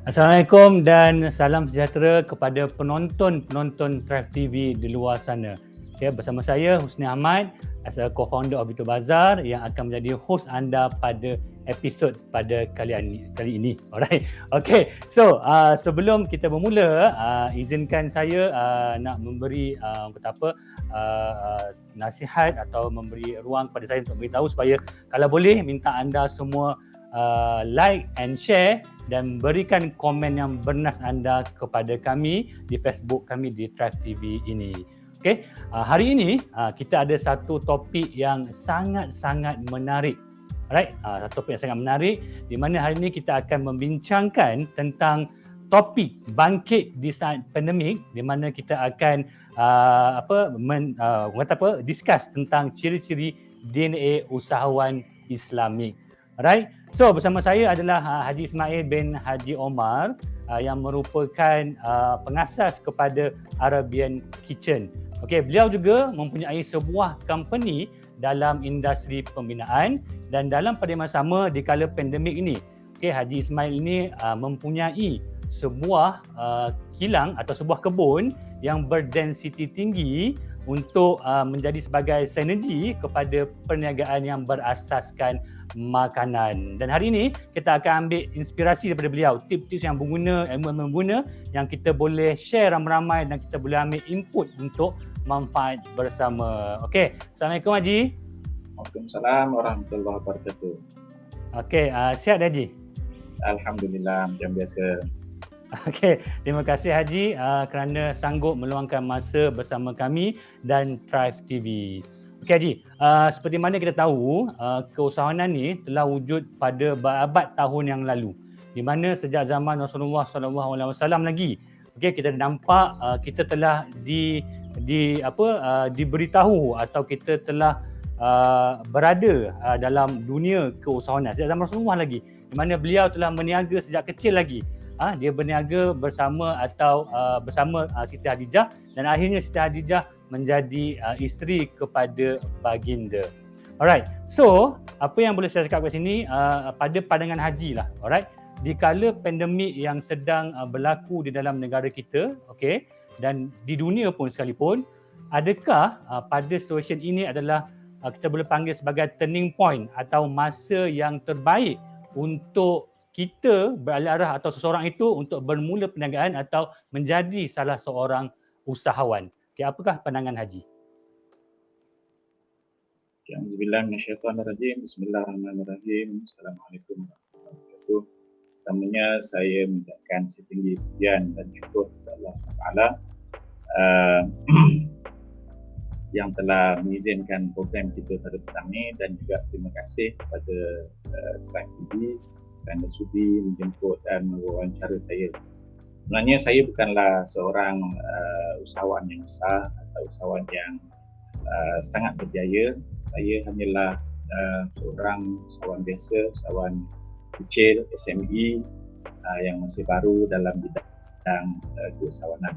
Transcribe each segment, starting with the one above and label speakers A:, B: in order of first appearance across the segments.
A: Assalamualaikum dan salam sejahtera kepada penonton-penonton Thrive TV di luar sana. Okay, bersama saya Husni Ahmad as a co-founder of Vito Bazar yang akan menjadi host anda pada episod pada kali ini. Alright. Okay. So, sebelum kita bermula, izinkan saya nak memberi nasihat atau memberi ruang kepada saya untuk beritahu supaya kalau boleh minta anda semua like and share dan berikan komen yang bernas anda kepada kami di Facebook kami di Thrive TV ini. Okey, hari ini kita ada satu topik yang sangat-sangat menarik. Alright, satu topik yang sangat menarik di mana hari ini kita akan membincangkan tentang topik bangkit di saat pandemik, di mana kita akan discuss tentang ciri-ciri DNA usahawan Islamik. Alright, so bersama saya adalah Haji Ismail bin Haji Omar yang merupakan pengasas kepada Arabian Kitchen. Okey, beliau juga mempunyai sebuah company dalam industri pembinaan dan dalam pada masa sama di kala pandemik ini, okey, Haji Ismail ini mempunyai sebuah kilang atau sebuah kebun yang berdensiti tinggi untuk menjadi sebagai sinergi kepada perniagaan yang berasaskan makanan. Dan hari ini kita akan ambil inspirasi daripada beliau, tips-tips yang berguna, ilmu yang berguna yang kita boleh share ramai-ramai dan kita boleh ambil input untuk manfaat bersama. Okey, Assalamualaikum Haji.
B: Waalaikumsalam warahmatullahi wabarakatuh.
A: Okey, sihat Haji?
B: Alhamdulillah, macam biasa.
A: Okey, terima kasih Haji kerana sanggup meluangkan masa bersama kami dan Thrive TV. Okey Haji, seperti mana kita tahu, keusahawanan ni telah wujud pada berabad tahun yang lalu. Di mana sejak zaman Rasulullah SAW lagi, okey, kita nampak kita telah diberitahu atau kita telah berada dalam dunia keusahawanan sejak zaman Rasulullah lagi, di mana beliau telah berniaga sejak kecil lagi. Dia berniaga bersama Siti Khadijah dan akhirnya Siti Khadijah menjadi isteri kepada baginda. Alright, so apa yang boleh saya cakap kat sini pada pandangan Haji lah, alright, di kala pandemik yang sedang berlaku di dalam negara kita, okay, dan di dunia pun sekalipun, adakah pada situasi ini adalah kita boleh panggil sebagai turning point atau masa yang terbaik untuk kita beralih arah atau seseorang itu untuk bermula perniagaan atau menjadi salah seorang usahawan? Okay, apakah pandangan Haji?
B: Alhamdulillah, minasyaitanirrajim. Bismillahirrahmanirrahim. Assalamualaikum warahmatullahi wabarakatuh. Pertamanya saya mengucapkan setinggi pujian dan syukur kepada Allah SWT yang telah mengizinkan program kita pada petang ini, dan juga terima kasih kepada Thrive TV kerana sudi menjemput dan mewawancara saya. Sebenarnya saya bukanlah seorang usahawan yang besar atau usahawan yang sangat berjaya. Saya hanyalah seorang usahawan biasa, usahawan kecil, SME yang masih baru dalam bidang keusahawanan.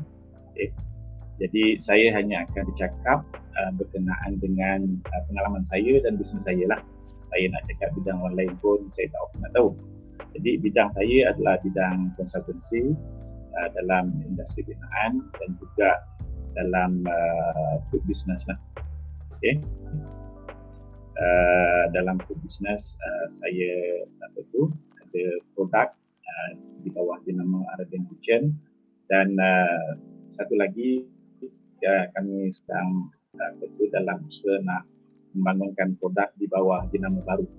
B: Okay. Jadi saya hanya akan bercakap berkenaan dengan pengalaman saya dan bisnes saya lah. Saya nak cakap bidang orang lain pun saya tak tahu. Jadi bidang saya adalah bidang konsultansi dalam industri binaan dan juga dalam food business lah. Okay. Dalam food business saya ada produk di bawah jenama Arabian Kitchen, dan satu lagi kami sedang dalam usaha nak membangunkan produk di bawah jenama baru.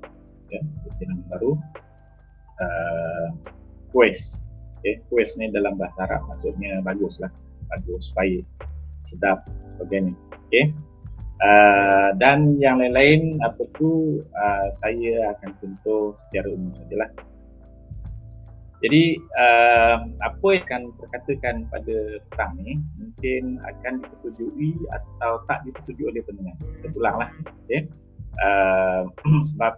B: Okay. Jenama baru Kues. Okay. Kues ni dalam bahasa Arab maksudnya bagus lah, bagus, baik, sedap, sebagainya. Okay. Dan yang lain-lain saya akan sentuh secara umum sajalah. Jadi apa yang akan terkatakan pada petang ni mungkin akan dipersetujui atau tak dipersetujui oleh pendengar. Kita ulanglah. Okay. Sebab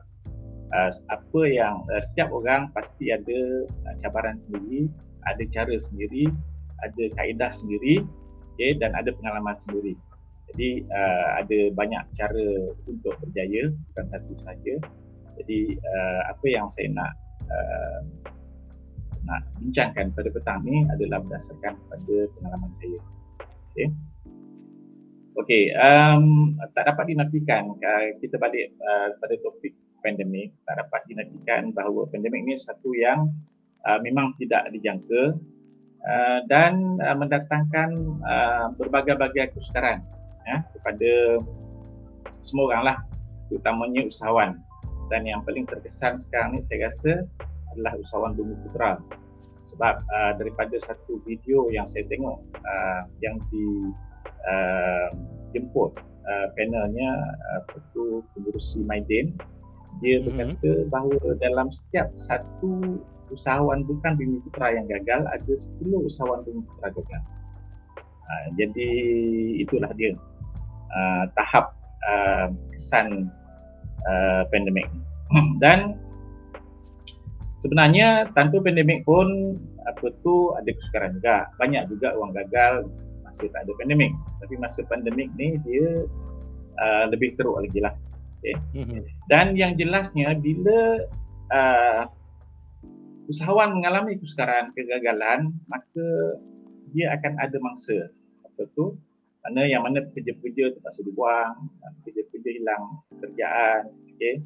B: apa yang setiap orang pasti ada cabaran sendiri, ada cara sendiri, ada kaedah sendiri, okay, dan ada pengalaman sendiri. Jadi ada banyak cara untuk berjaya, bukan satu saja. Jadi apa yang saya nak nak bincangkan pada petang ni adalah berdasarkan pada pengalaman saya. Okey. Okey, tak dapat dinafikan, kita balik pada topik pandemik, tak dapat dinafikan bahawa pandemik ni satu yang memang tidak dijangka dan mendatangkan berbagai-bagai kesukaran kepada semua orang lah, terutamanya usahawan. Dan yang paling terkesan sekarang ni saya rasa adalah usahawan Bumiputera. Sebab daripada satu video yang saya tengok yang dijemput panelnya Ketua Pengurusi Maidin, dia berkata bahawa dalam setiap satu usahawan bukan Bumiputera yang gagal, ada 10 usahawan Bumiputera gagal. Jadi itulah dia tahap kesan pandemik. Dan sebenarnya tanpa pandemik pun ada kesukaran juga. Banyak juga orang gagal masa tak ada pandemik. Tapi masa pandemik ni dia lebih teruk lagi lah. Okay. Dan yang jelasnya bila usahawan mengalami kesukaran, kegagalan, maka dia akan ada mangsa. Yang mana pekerja-pekerja terpaksa dibuang, pekerja-pekerja hilang pekerjaan. Okay.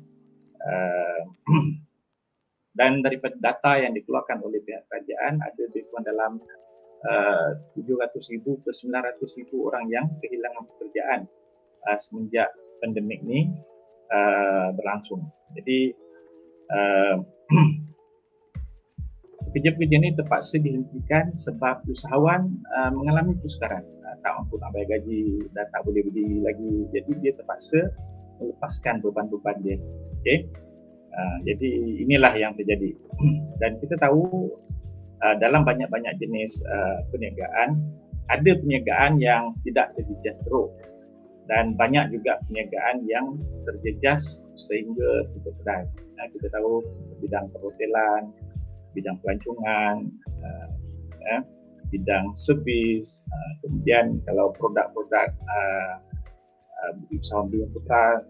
B: Dan daripada data yang dikeluarkan oleh pihak kerajaan, ada lebih kurang dalam 700,000 ke 900,000 orang yang kehilangan pekerjaan semenjak pandemik ni berlangsung. Jadi pekerja-pekerja ni terpaksa dihentikan sebab usahawan mengalami kesukaran, tak mampu nak bayar gaji dan tak boleh berdiri lagi. Jadi dia terpaksa melepaskan beban-beban dia. Okay? Jadi inilah yang terjadi. Dan kita tahu dalam banyak-banyak jenis perniagaan, ada perniagaan yang tidak terjejas teruk dan banyak juga perniagaan yang terjejas sehingga tutup kedai. Kita tahu bidang perhotelan, bidang pelancongan, bidang servis, kemudian kalau produk-produk usahawan Bumiputera,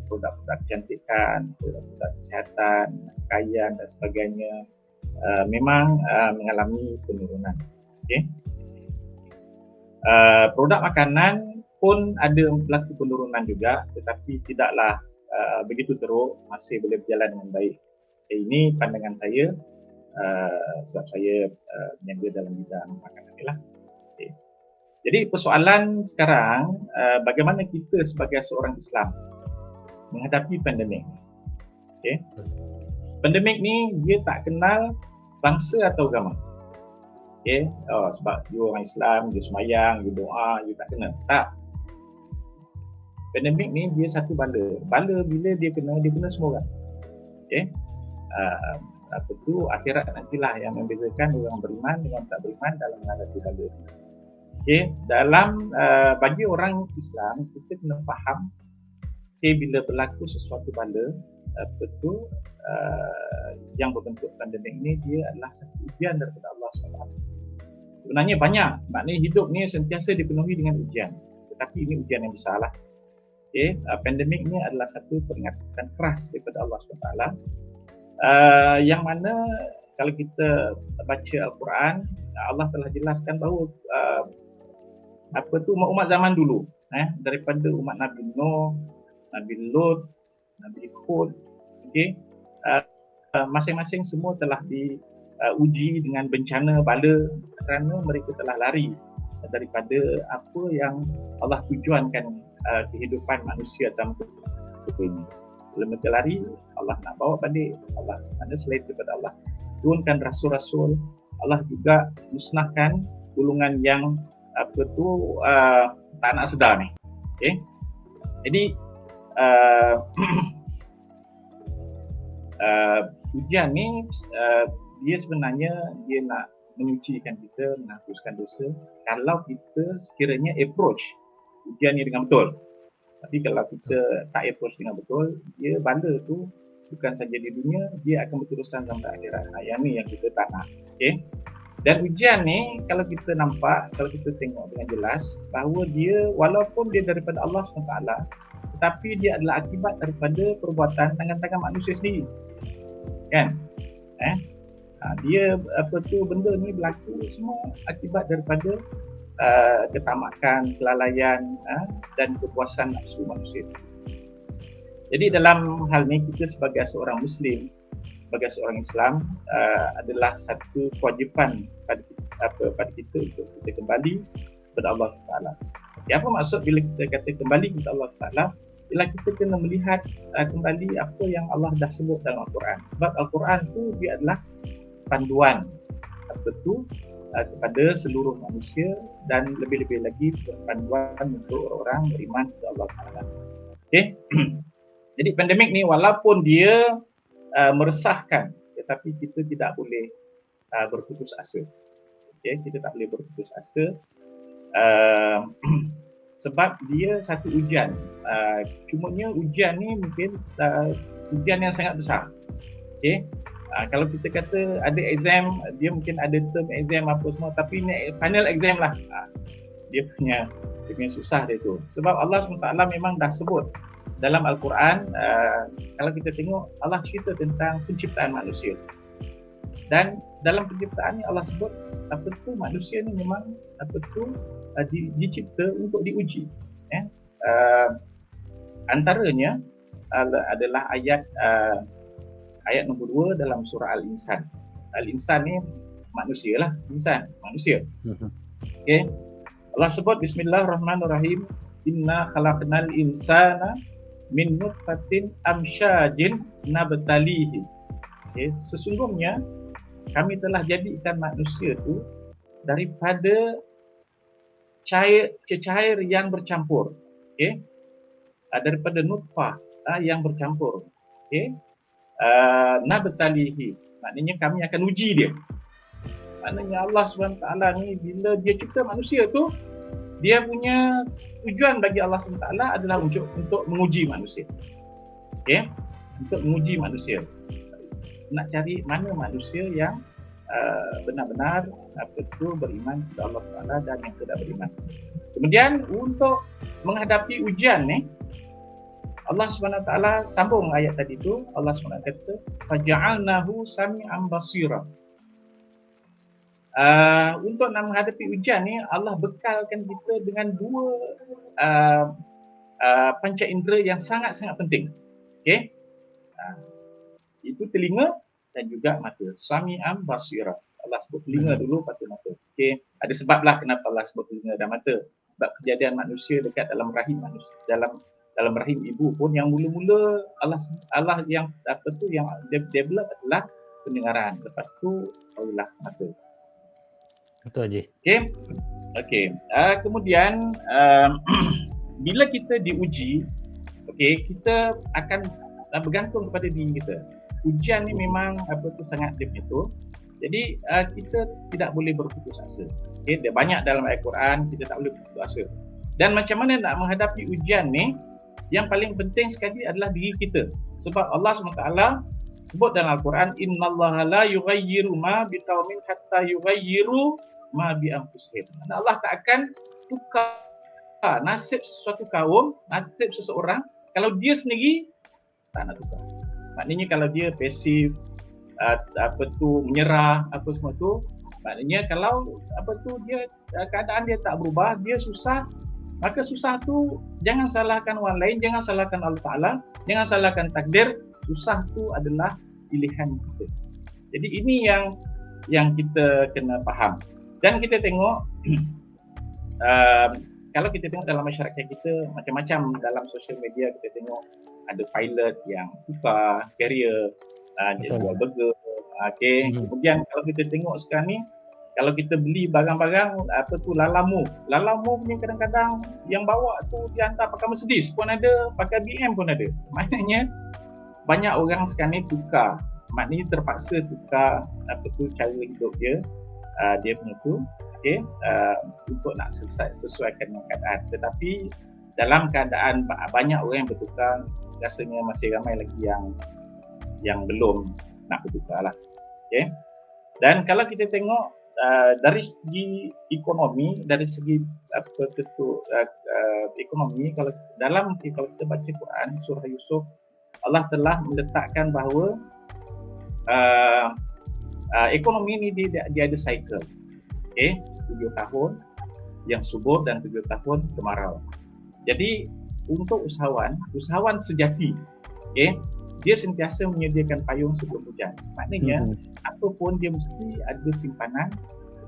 B: produk-produk kecantikan, produk-produk kesihatan, pakaian dan sebagainya, memang mengalami penurunan. Okay. Produk makanan pun ada berlaku penurunan juga, tetapi tidaklah begitu teruk, masih boleh berjalan dengan baik. Ini pandangan saya sebab saya berniaga dalam bidang makanan ni lah. Okay. Jadi persoalan sekarang, bagaimana kita sebagai seorang Islam menghadapi pandemik. Okay. Pandemik ni dia tak kenal bangsa atau agama. Okay. Sebab dia orang Islam, dia semayang, dia doa, dia tak kena. Tak. Pandemik ni dia satu bala. Bala bila dia kena semua orang. Okay. Akhirat nantilah yang membezakan orang beriman dengan tak beriman dalam menghadapi bala. Okay. Dalam bagi orang Islam, kita kena faham bila berlaku sesuatu bala, yang berbentuk pandemik ni, dia adalah satu ujian daripada Allah SWT. Sebenarnya banyak, maknanya hidup ni sentiasa dipenuhi dengan ujian, tetapi ini ujian yang besar lah. Okay. Pandemik ni adalah satu peringatan keras daripada Allah SWT, yang mana kalau kita baca Al-Quran, Allah telah jelaskan bahawa umat-umat zaman dulu, daripada umat Nabi Nuh, Nabi Lut, Nabi Hud, okay, masing-masing semua telah diuji dengan bencana bala kerana mereka telah lari daripada apa yang Allah tujuankan kehidupan manusia dalam hidup ini. Bila mereka lari, Allah nak bawa balik. Allah mana selain daripada Allah turunkan rasul-rasul, Allah juga musnahkan golongan yang tak nak sedar ni. Okay. Jadi ujian ni dia sebenarnya dia nak menyucikan kita, menghapuskan dosa kalau kita sekiranya approach ujian ni dengan betul. Tapi kalau kita tak approach dengan betul, dia bala tu bukan saja di dunia, dia akan berterusan sampai akhirat. Yang ni yang kita tak nak. Okay. Dan ujian ni kalau kita nampak, kalau kita tengok dengan jelas bahawa dia walaupun dia daripada Allah SWT, tetapi dia adalah akibat daripada perbuatan tangan-tangan manusia sendiri. Kan? Dia benda ni berlaku semua akibat daripada ketamakan, kelalaian dan kepuasan nafsu manusia. Jadi dalam hal ni kita sebagai seorang Muslim, sebagai seorang Islam adalah satu kewajipan pada kita untuk kita kembali kepada Allah Taala. Apa maksud bila kita kata kembali kepada Allah Taala? Ialah kita kena melihat kembali apa yang Allah dah sebut dalam Al-Quran. Sebab Al-Quran tu dia adalah panduan kepada seluruh manusia dan lebih-lebih lagi panduan untuk orang beriman kepada Allah Taala. Okey. Jadi pandemik ni walaupun dia meresahkan, tetapi kita tidak boleh berputus asa. Okey, kita tak boleh berputus asa sebab dia satu ujian. Cumanya ujian ni mungkin ujian yang sangat besar. Okey. Kalau kita kata ada exam, dia mungkin ada term exam apa semua, tapi ni final exam lah. Dia punya susah dia tu. Sebab Allah SWT memang dah sebut dalam Al-Quran, kalau kita tengok Allah cerita tentang penciptaan manusia. Dan dalam penciptaan ni Allah sebut manusia ni memang dicipta untuk diuji. Antaranya adalah ayat nombor 2 dalam surah Al-Insan. Al-Insan ni manusia lah, manusia. Okey. Allah sebut Bismillahirrahmanirrahim, inna khalaqnal insana min nutfatin amsyajin nabtalihi. Okay. Sesungguhnya kami telah jadikan manusia tu daripada cecair yang bercampur. Okay. Daripada nutfah yang bercampur. Okay. Nabtalihi, maknanya kami akan uji dia. Maknanya Allah SWT ni bila dia cipta manusia tu, dia punya tujuan bagi Allah SWT adalah untuk menguji manusia. Okay? Untuk menguji manusia. Nak cari mana manusia yang benar-benar beriman kepada Allah SWT dan yang tidak beriman. Kemudian untuk menghadapi ujian ni, Allah SWT sambung ayat tadi tu. Allah SWT kata faja'alnahu sami'an basira. Untuk nak menghadapi ujian ni, Allah bekalkan kita dengan 2 panca indera yang sangat-sangat penting. Okey. Itu telinga dan juga mata. Sami'an basira. Allah sebut telinga dulu, lepas tu mata. Okey. Ada sebablah kenapa Allah sebut telinga dan mata. Sebab kejadian manusia dekat dalam rahim manusia, dalam rahim ibu pun yang mula-mula Allah yang yang develop adalah pendengaran. Lepas tu barulah mata.
A: Betul Haji.
B: Okey. Kemudian bila kita diuji, kita akan bergantung kepada diri kita. Ujian ni memang sangat dia punya tu. Jadi kita tidak boleh berputus asa. Dia banyak dalam Al-Quran, kita tak boleh berputus asa. Dan macam mana nak menghadapi ujian ni, yang paling penting sekali adalah diri kita. Sebab Allah SWT sebut dalam Al-Quran, innallaha la yughayyiru ma biqaumin hatta yughayyiru ma bi anfusihim. Allah tak akan tukar nasib sesuatu kaum, nasib seseorang kalau dia sendiri tak nak tukar. Maknanya kalau dia pasif, menyerah, apa semua tu, maknanya kalau dia keadaan dia tak berubah, dia susah, maka susah tu jangan salahkan orang lain, jangan salahkan Allah Taala, jangan salahkan takdir. Susah tu adalah pilihan kita. Jadi ini yang kita kena faham. Dan kita tengok kalau kita tengok dalam masyarakat kita, macam-macam dalam sosial media kita tengok ada pilot yang tukar carrier, dia jual burger. Kemudian kalau kita tengok sekarang ni, kalau kita beli barang-barang Lalamu punya kadang-kadang yang bawa tu dia hantar pakai Mercedes pun ada, pakai BM pun ada. Maknanya banyak orang sekarang ni tukar, maknanya terpaksa tukar cara hidup dia punya tu, untuk nak sesuaikan dengan keadaan. Tetapi dalam keadaan banyak orang yang bertukar, rasanya masih ramai lagi yang belum nak bertukar lah. Dan kalau kita tengok dari segi ekonomi, dari segi ekonomi, kalau kita baca Quran surah Yusuf, Allah telah meletakkan bahawa ekonomi ni dia ada cycle. Okey, 7 tahun yang subur dan 7 tahun kemarau. Jadi untuk usahawan sejati, okey, dia sentiasa menyediakan payung sebelum hujan. Maknanya apapun dia mesti ada simpanan.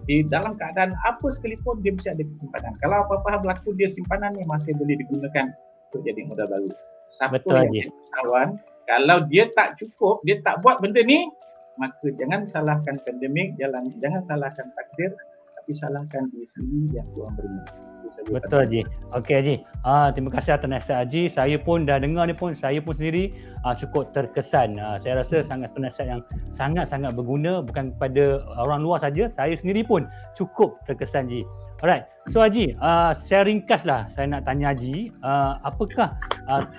B: Okay, dalam keadaan apa sekalipun dia mesti ada simpanan. Kalau apa-apa berlaku, dia simpanan ni masih boleh digunakan untuk jadi modal baru. Siapa yang jadi usahawan, kalau dia tak cukup, dia tak buat benda ni, maka jangan salahkan pandemik, jangan salahkan takdir, tapi salahkan diri sendiri yang Tuhan beri.
A: Betul Haji. Okey Haji. Terima kasih atas nasihat Haji. Saya pun dah dengar ni pun, saya pun sendiri cukup terkesan. Saya rasa satu nasihat yang sangat-sangat berguna, bukan kepada orang luar saja, saya sendiri pun cukup terkesan Haji. Alright. So Haji, secara ringkaslah saya nak tanya Haji, apakah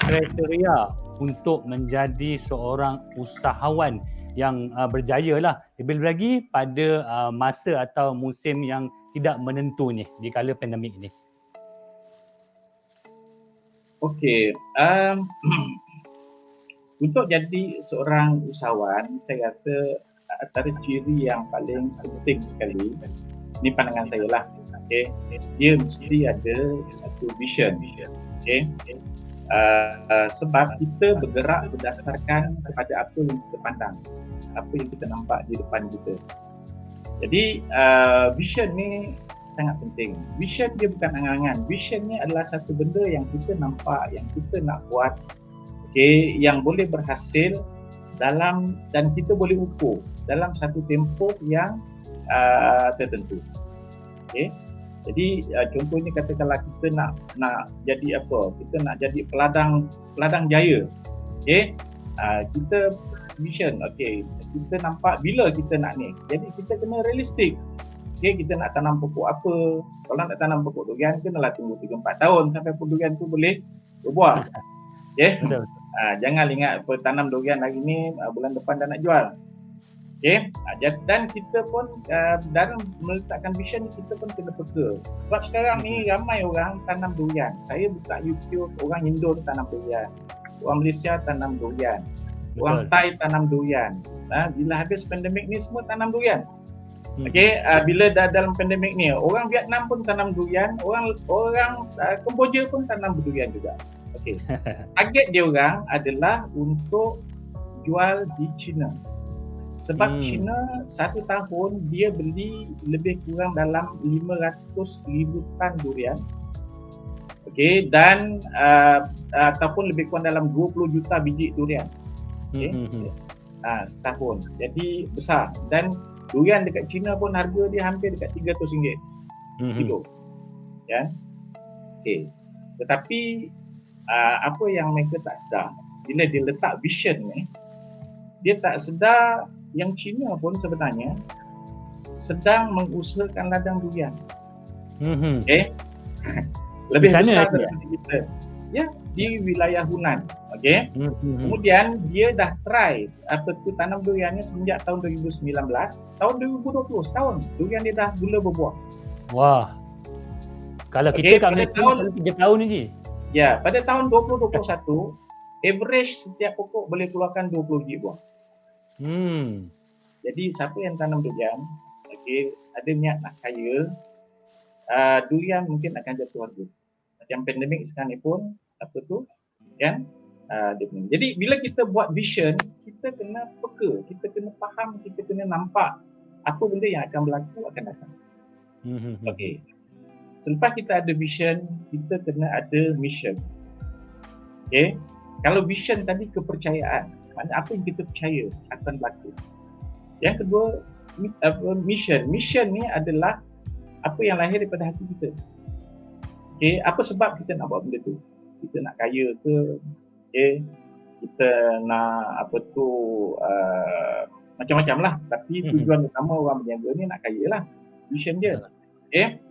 A: kriteria untuk menjadi seorang usahawan yang berjaya lah, lebih lagi pada masa atau musim yang tidak menentu ni di kala pandemik ni?
B: Okey, untuk jadi seorang usahawan, saya rasa antara ciri yang paling penting sekali, ni pandangan saya lah, okey, dia mesti ada satu vision, okey. Sebab kita bergerak berdasarkan kepada apa yang kita pandang, apa yang kita nampak di depan kita. Jadi vision ni sangat penting. Vision dia bukan angan-angan. Vision ni adalah satu benda yang kita nampak, yang kita nak buat, okey, yang boleh berhasil dalam, dan kita boleh ukur dalam satu tempoh yang tertentu. Okey. Jadi contohnya katakanlah kita nak jadi apa? Kita nak jadi peladang jaya. Okey. Kita vision, okey. Kita nampak bila kita nak ni. Jadi kita kena realistik. Okey, kita nak tanam pokok apa? Kalau nak tanam pokok durian, kenalah tunggu 3-4 tahun sampai durian tu boleh berbuah. Okey. Jangan ingat tanam durian hari ni, bulan depan dah nak jual. Okey. Dan kita pun dalam meletakkan vision ni, kita pun kena peka. Sebab sekarang ni ramai orang tanam durian. Saya buka YouTube, orang Indo tanam durian. Orang Malaysia tanam durian. Orang Thai tanam durian. Bila habis pandemik ni semua tanam durian. Okey, bila dah dalam pandemik ni, orang Vietnam pun tanam durian, orang Kemboja pun tanam durian juga. Okey. Target dia orang adalah untuk jual di China. Sebab China satu tahun dia beli lebih kurang dalam 500,000 tan durian. Okey, dan ataupun lebih kurang dalam 20 juta biji durian. Okey. Setahun. Jadi besar. Dan durian dekat China pun harga dia hampir dekat RM300 kilo. Ya. Okey. Tetapi apa yang mereka tak sedar, bila dia letak vision ni, dia tak sedar yang China pun sebenarnya sedang mengusahakan ladang durian. Okey. Lebih besar daripada kita. Ya, di wilayah Hunan. Okey. Kemudian dia dah try tanam duriannya semenjak tahun 2019, tahun 2020 setahun durian dia dah mula berbuah.
A: Wah. Kalau kita kat Malaysia tahun 3 tahun ni je.
B: Ya, pada tahun 2021 average setiap pokok boleh keluarkan 20 biji buah. Jadi siapa yang tanam durian, okey, ada niat nak kaya, durian mungkin akan jatuh harga. Macam pandemik sekarang ni pun kan? Jadi bila kita buat vision, kita kena peka, kita kena faham, kita kena nampak apa benda yang akan berlaku akan datang. Okey. Selepas kita ada vision, kita kena ada mission. Okey. Kalau vision tadi kepercayaan, maknanya apa yang kita percaya akan berlaku. Yang kedua, mission. Mission ni adalah apa yang lahir daripada hati kita. Okey, apa sebab kita nak buat benda tu? Kita nak kaya ke? Okey, kita nak macam-macam lah. Tapi tujuan utama orang berniaga ni nak kaya lah. Vision dia. Okey.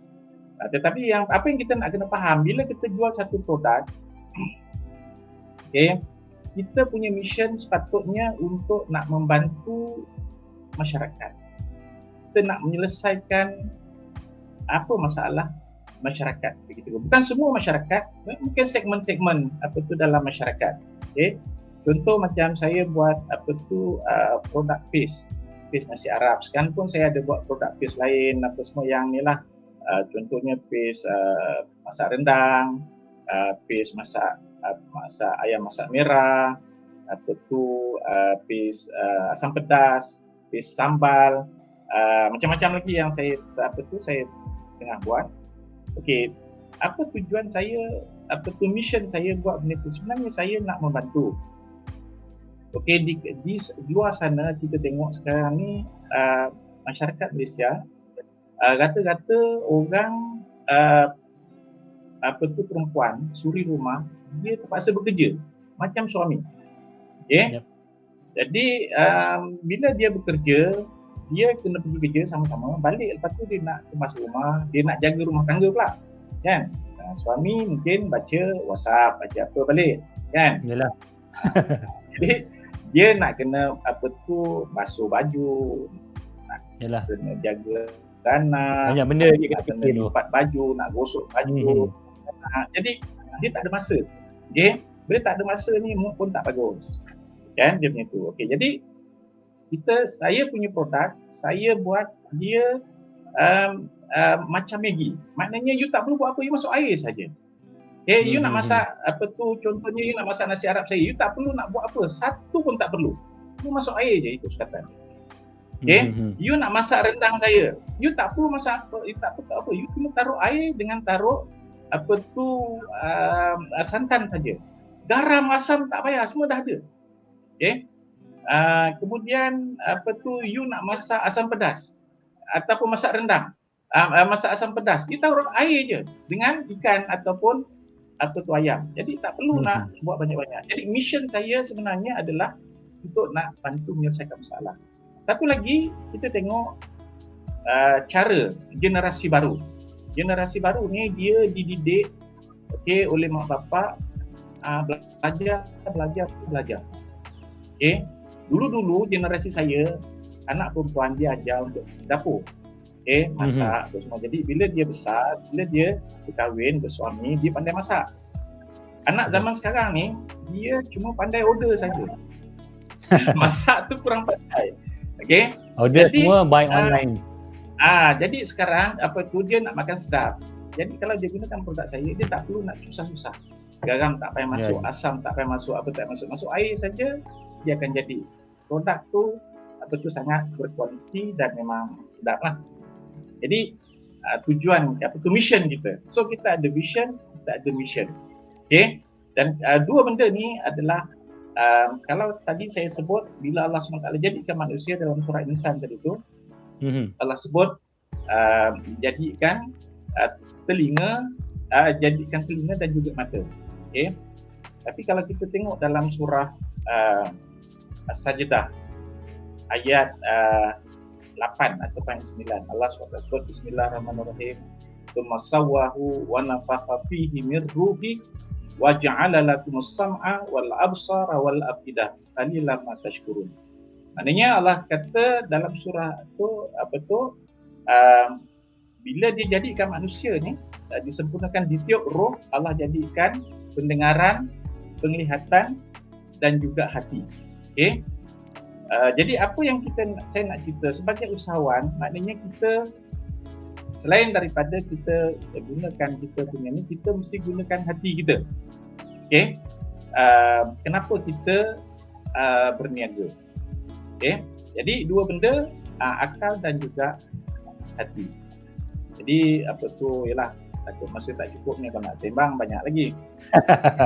B: Tetapi apa yang kita nak kena faham, bila kita jual satu produk, okey, kita punya mission sepatutnya untuk nak membantu masyarakat. Kita nak menyelesaikan apa masalah masyarakat begitu. Bukan semua masyarakat, mungkin segmen-segmen dalam masyarakat. Okey. Contoh macam saya buat produk paste. paste nasi Arab. Sekarang pun saya ada buat produk paste lain, apa semua yang ni lah. Contohnya paste masak rendang, paste masak ayam masak merah, paste asam pedas, paste sambal, macam-macam lagi yang saya tengah buat. Okey, apa tujuan saya, mission saya buat benda tu? Sebenarnya saya nak membantu. Okey, di luar sana kita tengok sekarang ni masyarakat Malaysia kata-kata orang perempuan suri rumah, dia terpaksa bekerja macam suami. Okey. Yep. Jadi bila dia bekerja, dia kena pergi kerja sama-sama, balik lepas tu dia nak kemas rumah, dia nak jaga rumah tangga pula. Kan? Suami mungkin baca WhatsApp, baca apa balik, kan?
A: Yalah.
B: Jadi dia nak kena basuh baju, nak kena jaga tanah,
A: banyak benda dia
B: kena lipat baju, nak gosok baju. Jadi dia tak ada masa. Okey, bila tak ada masa ni mood pun tak bagus. Kan dia punya tu. Okey, jadi saya punya produk, saya buat dia macam Maggi. Maknanya you tak perlu buat apa, you masuk air saja. Okay, you nak masak contohnya you nak masak nasi Arab saya, you tak perlu nak buat apa, satu pun tak perlu. You masuk air je, itu sekatan. Okay, you nak masak rendang saya, you tak perlu masak apa, you tak perlu apa, you cuma taruh air dengan taruh santan saja. Garam, asam tak payah, semua dah ada. Okay. Kemudian you nak masak asam pedas ataupun masak rendang, masak asam pedas, you taruh air je dengan ikan ataupun ayam. Jadi tak perlu nak buat banyak-banyak. Jadi mission saya sebenarnya adalah untuk nak bantu menyelesaikan masalah. Satu lagi, kita tengok cara generasi baru. Generasi baru ni dia dididik oleh mak bapak, belajar. Okay. Dulu generasi saya, anak perempuan dia ajar untuk dapur. Masak apa semua. Jadi bila dia besar, bila dia berkahwin, bersuami, dia pandai masak. Anak zaman sekarang ni, dia cuma pandai order saja. Masak tu kurang pandai. Okey.
A: Order semua buy online.
B: Jadi sekarang dia nak makan sedap. Jadi kalau dia gunakan produk saya, dia tak perlu nak susah-susah. Sekarang tak payah masuk asam, tak payah masuk apa, tak payah masuk air saja, dia akan jadi. Produk tu sangat berkualiti dan memang sedap lah. Jadi tujuan mission kita. So kita ada vision, kita ada mission. Okey. Dan dua benda ni adalah kalau tadi saya sebut bila Allah SWT jadikan manusia dalam surah Insan tadi tu, Allah sebut jadikan telinga dan juga mata. Okey. Tapi kalau kita tengok dalam surah As-Sajdah ayat 8 ataupun 9, Allah SWT sebut Bismillahirrahmanirrahim, tsumma sawwahu wa nafakha fihi min ruhi wa ja'ala lakumus sam'a wal absara wal afidah qalilan ma tashkurun. Maknanya Allah kata dalam surah tu bila dia jadikan manusia ni disempurnakan ditiup roh, Allah jadikan pendengaran, penglihatan dan juga hati. Okey. Jadi apa yang saya nak cerita sebagai usahawan, maknanya kita selain daripada kita gunakan kita punya ni, kita mesti gunakan hati kita. Okey. Kenapa kita berniaga? Okey. Jadi dua benda, akal dan juga hati. Jadi ialah masa tak cukup ni, kalau nak sembang banyak lagi.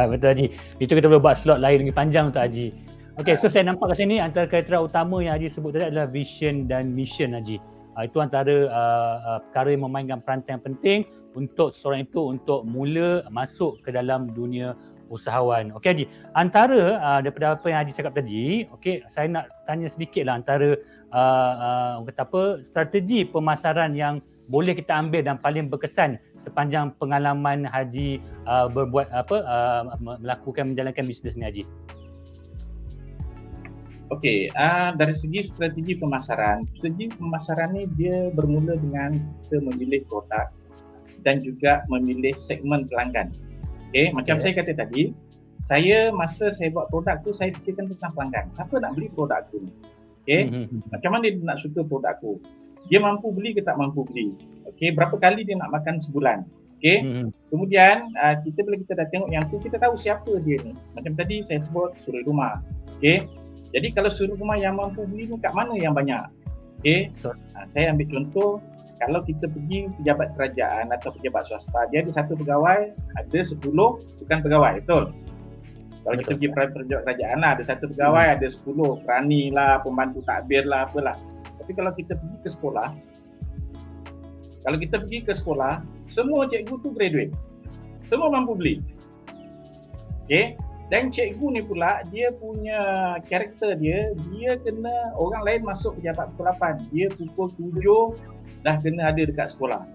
A: Betul Haji. Itu kita boleh buat slot lain lagi panjang untuk Haji. Okey, so saya nampak kat sini antara kriteria utama yang Haji sebut tadi adalah vision dan mission Haji. Itu antara perkara yang memainkan peranan yang penting untuk seseorang itu untuk mula masuk ke dalam dunia usahawan. Okey Haji, antara daripada apa yang Haji cakap tadi, okey, saya nak tanya sedikitlah antara strategi pemasaran yang boleh kita ambil dan paling berkesan sepanjang pengalaman Haji menjalankan bisnes ni Haji. Okey,
B: dari segi strategi pemasaran ni dia bermula dengan kita memilih produk dan juga memilih segmen pelanggan. Okey, macam saya kata tadi, masa saya buat produk tu saya fikirkan tentang pelanggan. Siapa nak beli produk tu? Okey, macam mana dia nak suka produk aku? Dia mampu beli ke tak mampu beli? Okey, berapa kali dia nak makan sebulan? Okey. Kemudian bila kita dah tengok yang tu, kita tahu siapa dia ni. Macam tadi saya sebut suri rumah. Okey. Jadi kalau suri rumah yang mampu beli ni kat mana yang banyak? Okey. Saya ambil contoh, kalau kita pergi pejabat kerajaan atau pejabat swasta, dia ada satu pegawai, ada 10 bukan pegawai, betul? Kalau kita pergi pejabat kerajaan lah, ada satu pegawai, ada 10, kerani lah, pembantu takbir lah, apalah. Tapi kalau kita pergi ke sekolah, semua cikgu tu graduate. Semua mampu beli. Okey. Dan cikgu ni pula, dia punya karakter dia kena orang lain masuk pejabat pukul 8. Dia pukul 7 dah kena ada dekat sekolah.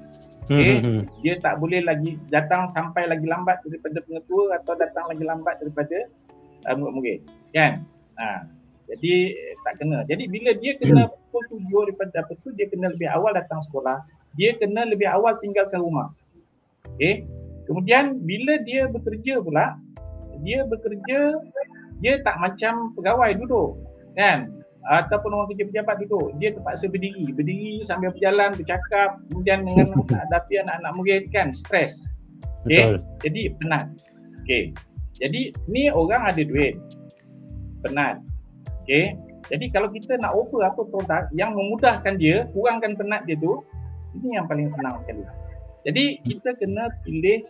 B: Okay? Dia tak boleh lagi datang sampai lagi lambat daripada pengetua atau datang lagi lambat daripada murid-murid. Kan? Jadi tak kena. Jadi bila dia kena pukul 7 daripada dia kena lebih awal datang sekolah, dia kena lebih awal tinggalkan rumah. Okay? Kemudian bila dia bekerja pula, dia tak macam pegawai duduk. Kan? Ataupun orang kerja pejabat duduk, dia terpaksa berdiri sambil berjalan, bercakap, kemudian dengan hadapi anak-anak murid, kan, stres. Okay? Jadi penat. Okay. Jadi ni orang ada duit, penat. Okay. Jadi kalau kita nak offer apa produk yang memudahkan dia, kurangkan penat dia tu, ini yang paling senang sekali. Jadi kita kena pilih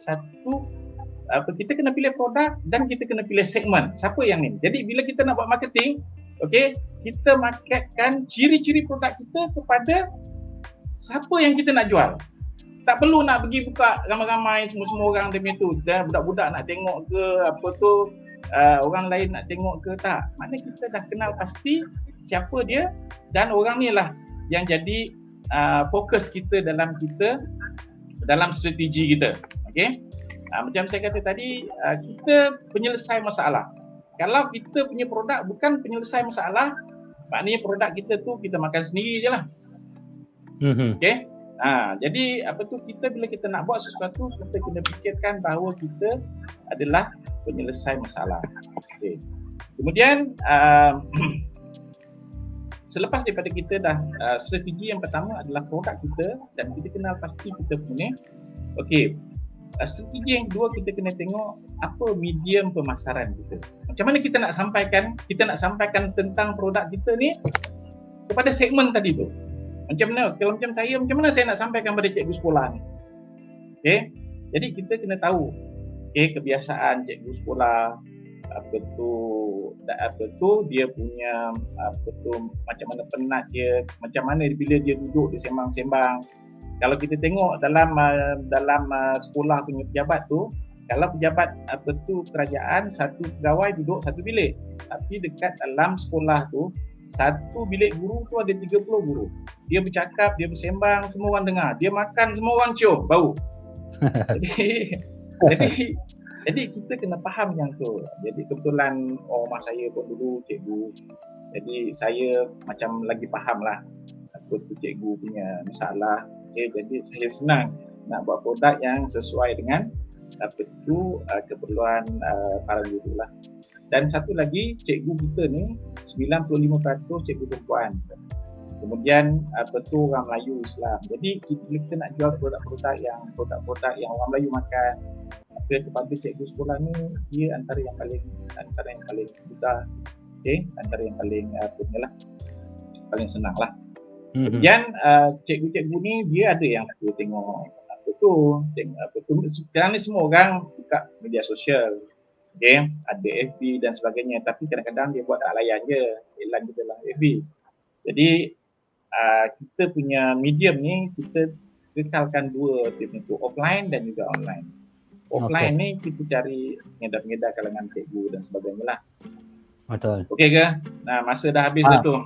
B: kita kena pilih produk dan kita kena pilih segmen. Siapa yang ni? Jadi bila kita nak buat marketing, okey, kita marketkan ciri-ciri produk kita kepada siapa yang kita nak jual. Tak perlu nak pergi buka ramai-ramai semua orang demi tu. Dan budak-budak nak tengok ke orang lain nak tengok ke, tak. Maknanya kita dah kenal pasti siapa dia dan orang ni lah yang jadi fokus kita dalam strategi kita. Okey. Macam saya kata tadi, kita penyelesai masalah. Kalau kita punya produk bukan penyelesai masalah, maknanya produk kita tu kita makan sendiri je lah. Okay? Jadi bila kita nak buat sesuatu, kita kena fikirkan bahawa kita adalah penyelesai masalah. Okay. Kemudian selepas daripada kita dah strategi yang pertama adalah produk kita dan kita kenal pasti kita punya. Okay. Strategi yang kedua, kita kena tengok apa medium pemasaran kita. Macam mana kita nak sampaikan tentang produk kita ni kepada segmen tadi tu. Macam mana saya nak sampaikan pada cikgu sekolah ni. Okay? Jadi kita kena tahu kebiasaan cikgu sekolah, dia punya macam mana penat dia, macam mana bila dia duduk dia sembang-sembang. Kalau kita tengok dalam sekolah punya pejabat tu, kalau pejabat kerajaan, satu pegawai duduk satu bilik. Tapi dekat dalam sekolah tu, satu bilik guru tu ada 30 guru. Dia bercakap, dia bersembang, semua orang dengar. Dia makan, semua orang cium bau. Jadi kita kena faham yang tu. Jadi kebetulan rumah saya pun dulu cikgu. Jadi saya macam lagi faham lah apa tu cikgu punya masalah. Okay, jadi saya senang nak buat produk yang sesuai dengan keperluan para guru lah. Dan satu lagi, cikgu kita ni 95% cikgu perempuan. Kemudian orang Melayu Islam. Jadi kita nak jual produk-produk yang orang Melayu makan. Kepada cikgu sekolah ni, dia antara yang paling mudah. Okay, antara yang paling paling senang lah. Kemudian cikgu-cikgu ni dia ada yang perlu tengok sekarang ni semua orang buka media sosial, okay? Ada FB dan sebagainya, tapi kadang-kadang dia buat tak layan je, iklan je dalam FB. Jadi kita punya medium ni kita kekalkan dua tipe tu, offline dan juga online. Offline ni kita cari pengedar-pengedar kalangan cikgu dan sebagainya lah.
A: Betul.
B: Okey ke? Masa dah habis dah tu.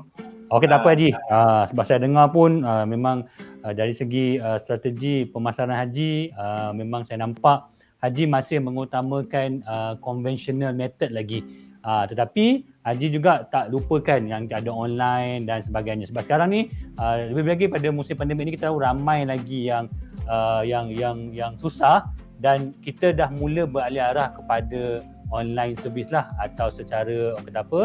A: Okey, tak apa Haji. Sebab saya dengar pun memang dari segi strategi pemasaran Haji, memang saya nampak Haji masih mengutamakan conventional method lagi. Tetapi Haji juga tak lupakan yang ada online dan sebagainya. Sebab sekarang ni lebih lagi pada musim pandemik ni kita tahu ramai lagi yang susah dan kita dah mula beralih arah kepada online service lah, atau secara kata apa,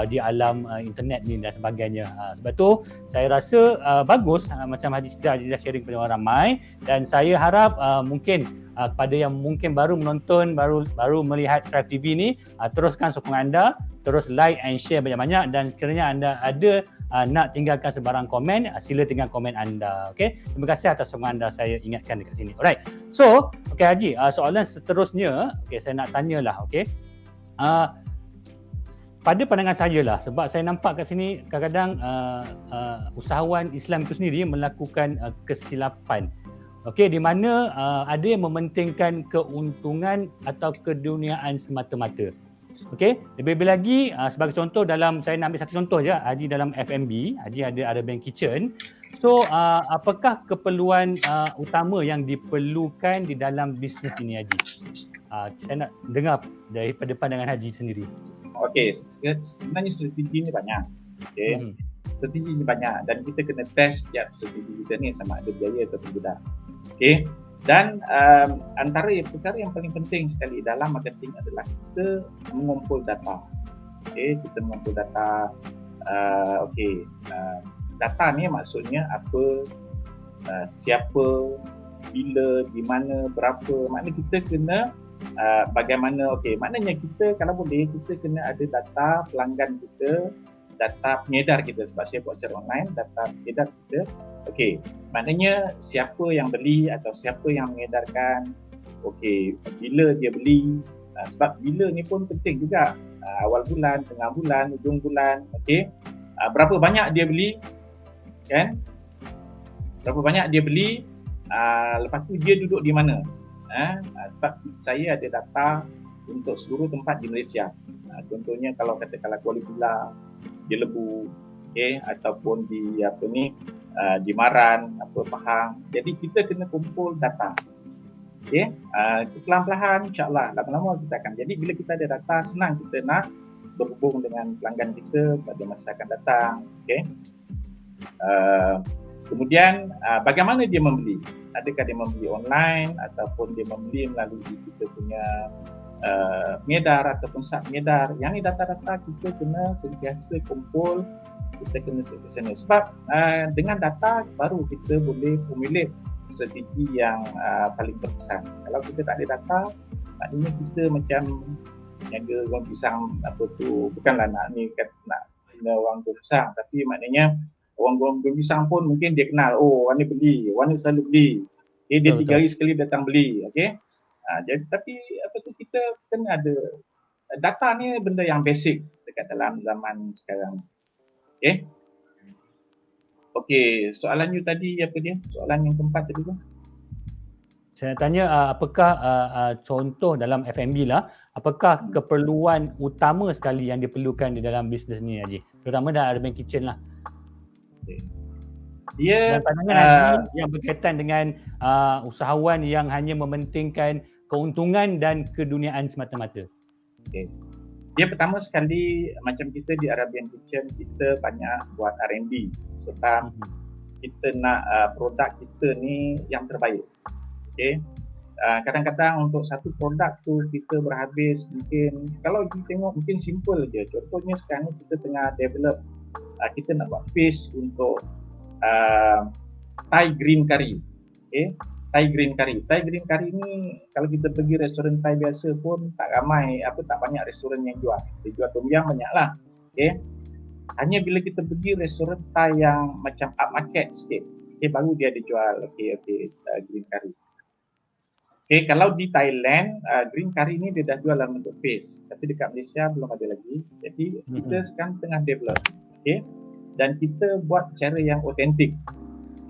A: di alam internet ni dan sebagainya. Sebab tu saya rasa bagus macam Haji Siti dah sharing kepada orang ramai, dan saya harap mungkin kepada yang mungkin baru menonton, baru melihat Thrive TV ni, teruskan sokongan anda, terus like and share banyak-banyak, dan sekiranya anda ada nak tinggalkan sebarang komen, sila tinggal komen anda. Okey, terima kasih atas sokongan anda, saya ingatkan dekat sini. Alright, so okey Haji, soalan seterusnya, okey, saya nak tanyalah, okey, pada pandangan saya lah, sebab saya nampak kat sini kadang-kadang usahawan Islam itu sendiri melakukan kesilapan. Okey, di mana ada yang mementingkan keuntungan atau keduniaan semata-mata. Okey, lebih-lebih lagi sebagai contoh, dalam saya nak ambil satu contoh je, Haji dalam F&B, Haji ada Arabian Kitchen. So apakah keperluan utama yang diperlukan di dalam bisnes ini, Haji? Saya nak dengar daripada pandangan Haji sendiri.
B: Okey, sebenarnya strategi ni banyak. Okey. Strategi ni banyak dan kita kena test setiap strategi kita ni sama ada berjaya atau tidak. Okey. Dan antara perkara yang paling penting sekali dalam marketing adalah kita mengumpul data. Okey, kita mengumpul data. Data ni maksudnya apa, siapa, bila, di mana, berapa. Maknanya kita kena bagaimana, maknanya kita kalau boleh kita kena ada data pelanggan kita, data pengedar kita, sebab saya buat secara online, data pengedar kita. Maknanya siapa yang beli atau siapa yang mengedarkan, bila dia beli, sebab bila ni pun penting juga, awal bulan, tengah bulan, hujung bulan, berapa banyak dia beli, kan? Berapa banyak dia beli, lepas tu dia duduk di mana? Sebab saya ada data untuk seluruh tempat di Malaysia. Contohnya kalau katakanlah Kuala Lumpur, di Lebu, ataupun di di Maran, Pahang. Jadi kita kena kumpul data. Perlahan-lahan insya-Allah lama-lama kita akan. Jadi bila kita ada data, senang kita nak berhubung dengan pelanggan kita pada masa akan datang. Kemudian bagaimana dia membeli? Adakah dia membeli online ataupun dia membeli melalui kita punya pengedar ataupun sub pengedar? Yang ni data-data kita kena sentiasa kumpul, kita kena sentiasa. Sebab dengan data baru kita boleh formulate strategi yang paling berkesan. Kalau kita tak ada data, maknanya kita macam niaga orang pisang bukanlah nak guna orang pisang, tapi maknanya orang pisang pun mungkin dia kenal, orang ni beli, orang ni selalu beli. Dia 3 hari sekali datang beli. Jadi tapi kita kena ada data ni, benda yang basic dekat dalam zaman sekarang. Soalan you tadi apa dia? Soalan yang keempat tadi tu.
A: Saya nak tanya apakah contoh dalam F&B lah, apakah keperluan utama sekali yang diperlukan di dalam bisnes ni, Haji? Terutama dalam Arabian Kitchen lah. Dan pandangan Haji yang berkaitan dengan usahawan yang hanya mementingkan keuntungan dan keduniaan semata-mata.
B: Dia pertama sekali, macam kita di Arabian Kitchen, kita banyak buat R&D sebab kita nak produk kita ni yang terbaik. Kadang-kadang untuk satu produk tu kita berhabis, mungkin kalau kita tengok mungkin simple je. Contohnya sekarang ni kita tengah develop, kita nak buat paste untuk Thai green curry. Thai green curry. Thai green curry ni kalau kita pergi restoran Thai biasa pun tak ramai, tak banyak restoran yang jual. Dia jual tom yum banyaklah. Hanya bila kita pergi restoran Thai yang macam upmarket sikit, baru dia ada jual green curry. Kalau di Thailand, green curry ni dia dah jual dalam bentuk paste, tapi dekat Malaysia belum ada lagi. Jadi kita sekarang tengah develop. Dan kita buat cara yang autentik.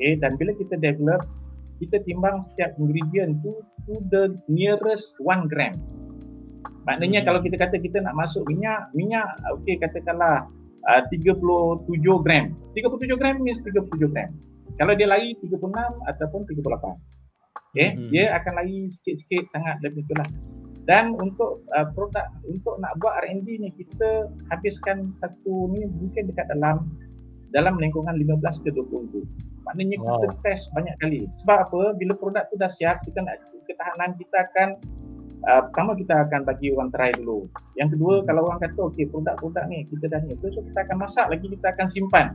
B: Dan bila kita develop, kita timbang setiap ingredient tu to the nearest 1 gram. Maknanya kalau kita kata kita nak masuk minyak katakanlah 37 gram. 37 gram means 37 gram. Kalau dia lari 36 ataupun 38. Dia akan lari sikit-sikit, sangat lebih itulah. Dan untuk produk, untuk nak buat R&D ni, kita habiskan satu ni mungkin dekat dalam lingkungan 15 ke 20 ribu. Maknanya kita test banyak kali. Sebab apa? Bila produk tu dah siap, kita nak ketahanan kita akan pertama kita akan bagi orang try dulu. Yang kedua, kalau orang kata okey produk-produk ni kita dah ni, so kita akan masak lagi, kita akan simpan.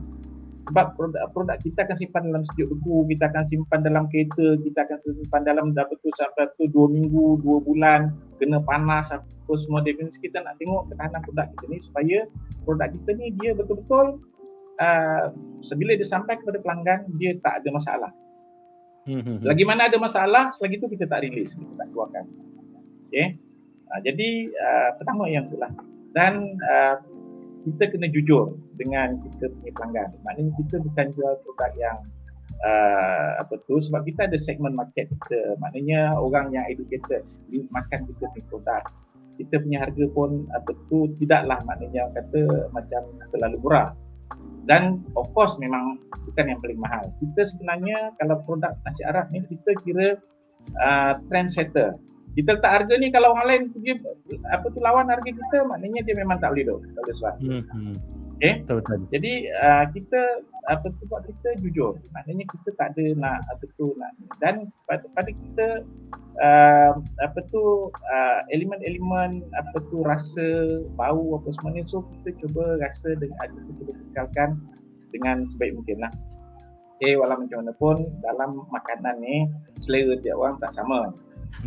B: Sebab produk kita akan simpan dalam sejuk beku, kita akan simpan dalam kereta, kita akan simpan dalam sampai 2 minggu, 2 bulan, kena panas apa semua. Definisi kita nak tengok ketahanan produk kita ni supaya produk kita ni dia betul-betul sebila dia sampai kepada pelanggan dia tak ada masalah. Lagi mana ada masalah, selagi tu kita tak release, kita tak keluarkan. Okay. Jadi pertama yang itulah. Dan kita kena jujur dengan kita punya pelanggan. Maknanya kita bukan jual produk yang sebab kita ada segmen market kita. Maknanya orang yang educated makan kita punya produk. Kita punya harga pun tidaklah maknanya kata macam terlalu murah. Dan of course memang bukan yang paling mahal. Kita sebenarnya kalau produk nasi Arab ni kita kira trendsetter. Kita letak harga ni, kalau orang lain dia lawan harga kita, maknanya dia memang tak boleh tak boleh suat. Okay? Betul. Jadi kita buat kita jujur. Maknanya kita tak ada nak nak. Dan pada kita elemen-elemen rasa bau apa semua ni, so kita cuba rasa dengan kita cuba kekalkan dengan sebaik mungkin lah. Okay, walau macam mana pun dalam makanan ni selera tiap orang tak sama.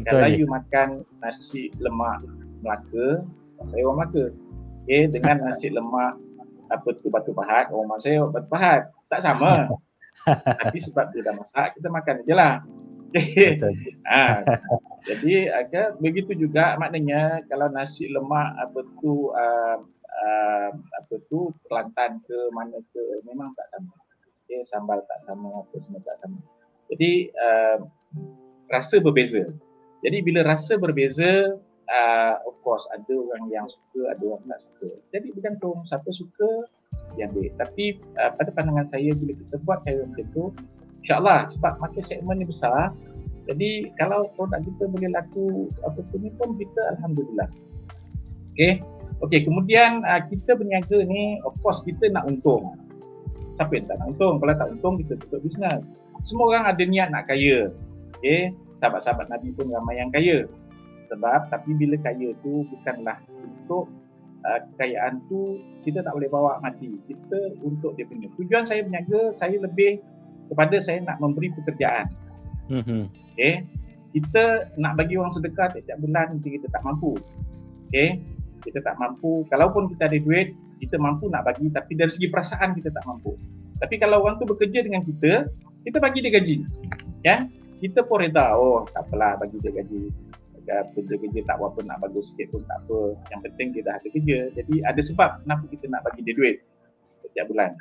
B: Kalau you makan nasi lemak Melaka, saya orang Melaka. Okay, dengan nasi lemak Batu Pahat, orang saya Batu Pahat, tak sama. Tapi sebab dia dah masak, kita makan je lah. Okay. Jadi begitu juga maknanya kalau nasi lemak Kelantan ke mana ke, memang tak sama. Okay, sambal tak sama, apa semua tak sama. Jadi rasa berbeza. Jadi bila rasa berbeza, of course ada orang yang suka, ada orang tak suka. Jadi bergantung siapa suka yang ambil. Tapi pada pandangan saya bila kita buat cara macam tu, insyaAllah sebab market segmen ni besar, jadi kalau produk kita boleh laku ni pun kita alhamdulillah. Okay, kemudian kita berniaga ni, of course kita nak untung. Siapa yang tak nak untung? Kalau tak untung, kita tutup bisnes. Semua orang ada niat nak kaya. Okay, sahabat-sahabat Nabi pun ramai yang kaya. Sebab, tapi bila kaya tu bukanlah untuk kekayaan tu kita tak boleh bawa mati. Kita untuk dia punya. Tujuan saya berniaga, saya lebih kepada saya nak memberi pekerjaan. Okay, kita nak bagi orang sedekah setiap bulan, kita tak mampu. Okay, kita tak mampu. Kalaupun kita ada duit, kita mampu nak bagi, tapi dari segi perasaan kita tak mampu. Tapi kalau orang tu bekerja dengan kita bagi dia gaji. Ya, kita pun reda, tak apalah bagi dia gaji. Kerja-kerja tak apa-apa, nak bagus sikit pun tak apa. Yang penting dia dah ada kerja. Jadi ada sebab kenapa kita nak bagi dia duit setiap bulan.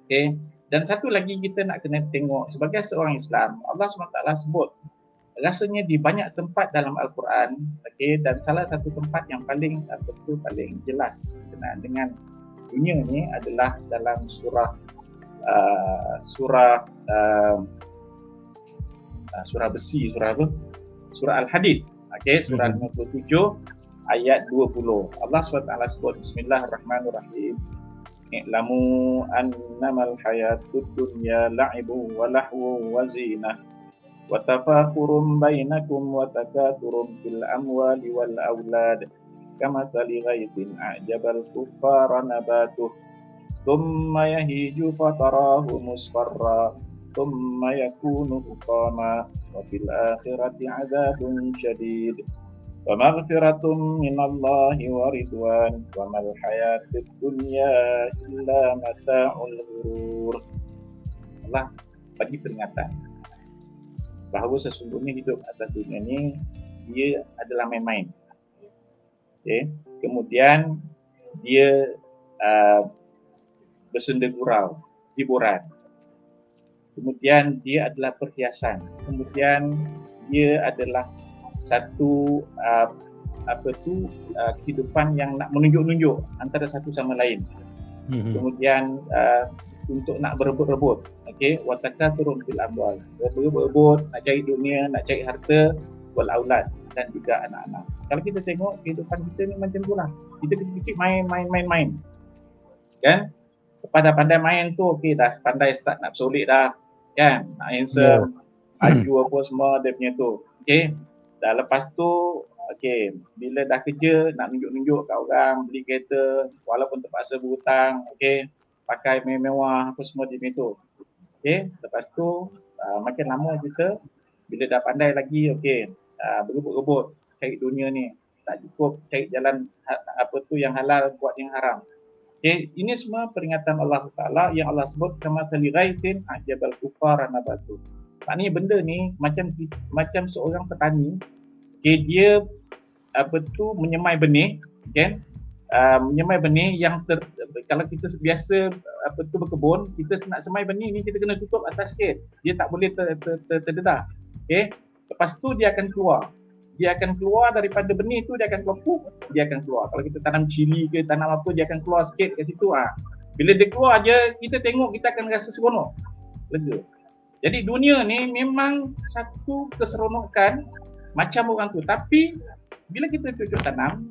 B: Okay. Dan satu lagi kita nak kena tengok sebagai seorang Islam, Allah SWT sebut rasanya di banyak tempat dalam Al-Quran, okay, dan salah satu tempat yang paling jelas berkenaan dengan dunia ni adalah dalam surah besi, surah Al-Hadid, okay, surah 57 ayat 20. Allah SWT sebut Bismillahirrahmanirrahim. I'lamu annamal hayatud dunya la'ibun wa lahwun wa zinah wa tafakurun bainakum wa takaturun fil amwali wal aulad kamathali ghaythin a'jabal kuffara nabatuh thumma yahiju fatarahu musfarra thumma yakunu hutama wa fil akhirati 'adzabun syadid wa maghfiratun minallahi wa ridwan wa mal hayatud dunya illa mata'ul ghurur. Allah bagi peringatan bahawa sesungguhnya hidup atas dunia ni dia adalah main-main. Okay. Kemudian dia bersenda gurau, hiburan. Kemudian dia adalah perhiasan. Kemudian dia adalah satu kehidupan yang nak menunjuk-nunjuk antara satu sama lain. Kemudian untuk nak berebut-rebut, okey, wataka turun fil amwal, berebut, nak cari dunia, nak cari harta, wal aulad, dan juga anak-anak. Kalau kita tengok kehidupan kita ni macam itulah, kita kecil-kecil main, kan? Pandai-pandai main tu, okey, dah pandai start nak solid dah, kan? Nak handsome, aju apa semua dia punya tu, okey. Dan lepas tu okey, bila dah kerja nak nunjuk-nunjuk kat orang beli kereta walaupun terpaksa berhutang, okey, pakai mewah-mewah apa semua macam itu. Okey, lepas tu makin lama kita bila dah pandai lagi, okey, berebut-rebut cari dunia ni. Tak cukup cari jalan apa tu yang halal buat yang haram. Okey, ini semua peringatan Allah Taala yang Allah sebut kama tali ghaitin ajabal kufar nabatu. Maknanya benda ni macam seorang petani, okey, dia apa tu menyemai benih, okey. Menyemai benih yang kalau kita biasa apa tu berkebun, kita nak semai benih ni kita kena tutup atas sikit. Dia tak boleh terdedah. Okey. Lepas tu dia akan keluar. Dia akan keluar daripada benih tu, dia akan keluar, dia akan keluar. Kalau kita tanam cili ke tanam apa, dia akan keluar sikit kat situ. Bila dia keluar je, kita tengok, kita akan rasa seronok. Lega. Jadi dunia ni memang satu keseronokan macam orang tu. Tapi bila kita cucuk tanam,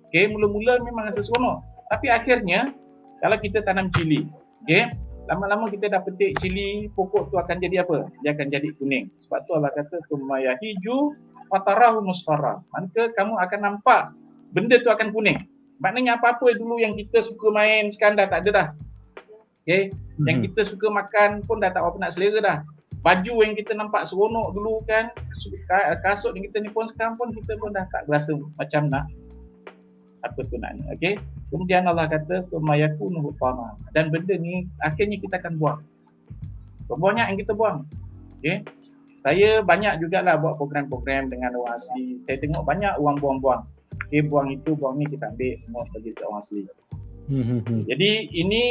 B: okey, mula-mula memang rasa seronok. Tapi akhirnya kalau kita tanam cili, okey, lama-lama kita dah petik cili, pokok tu akan jadi apa? Dia akan jadi kuning. Sebab tu Allah kata sumaya hiju fatarahu musfarra. Maka kamu akan nampak benda tu akan kuning. Maknanya apa-apa dulu yang kita suka main sekarang dah tak ada dah. Okey, yang kita suka makan pun dah tak apa nak selera dah. Baju yang kita nampak seronok dulu kan, kasut yang kita ni pun sekarang pun kita pun dah tak berasa macam nak apa tu nak ni. Okey. Kemudian Allah kata sumayakunu hutama. Dan benda ni akhirnya kita akan buang. Banyak yang kita buang. Okey. Saya banyak jugalah buat program-program dengan orang asli. Saya tengok banyak orang buang-buang. Okey, buang itu, buang ni kita ambil semua bagi orang asli. Jadi ini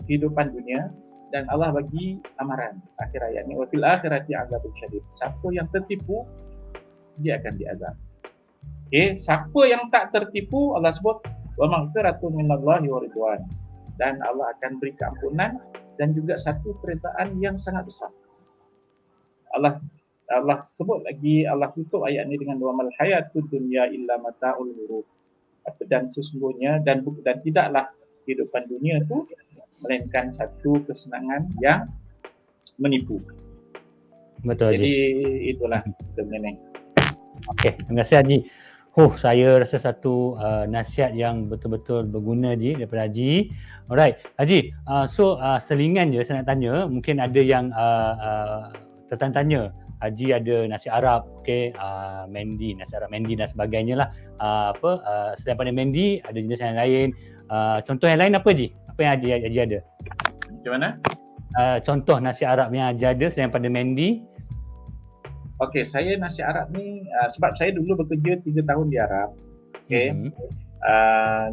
B: kehidupan dunia dan Allah bagi amaran akhir ayat ni wa fil akhirati azabun syadid. Siapa yang tertipu dia akan diazab. Okey, siapa yang tak tertipu Allah sebut wa maghfiratun minallahi wa ridwan, dan Allah akan beri keampunan dan juga satu keredaan yang sangat besar. Allah sebut lagi, Allah tutup ayat ni dengan wa mal hayatud dunya illa mataul ghurur. Dan sesungguhnya dan tidaklah kehidupan dunia tu melainkan satu kesenangan yang menipu.
A: Betul.
B: Jadi itulah sebenarnya.
A: Okey, terima kasih Haji. Saya rasa satu nasihat yang betul-betul berguna Haji daripada Haji. Alright, Haji. Selingan je saya nak tanya, mungkin ada yang tertanya. Haji ada nasi Arab, okey, mendi, nasi Arab mendi dan sebagainya lah. Selain pada mendi ada jenis yang lain. Contoh yang lain apa Haji? Apa yang Haji ada?
B: Macam mana?
A: Contoh nasi Arab yang Haji ada selain pada mendi.
B: Okey, saya nasi Arab ni sebab saya dulu bekerja 3 tahun di Arab. Okey.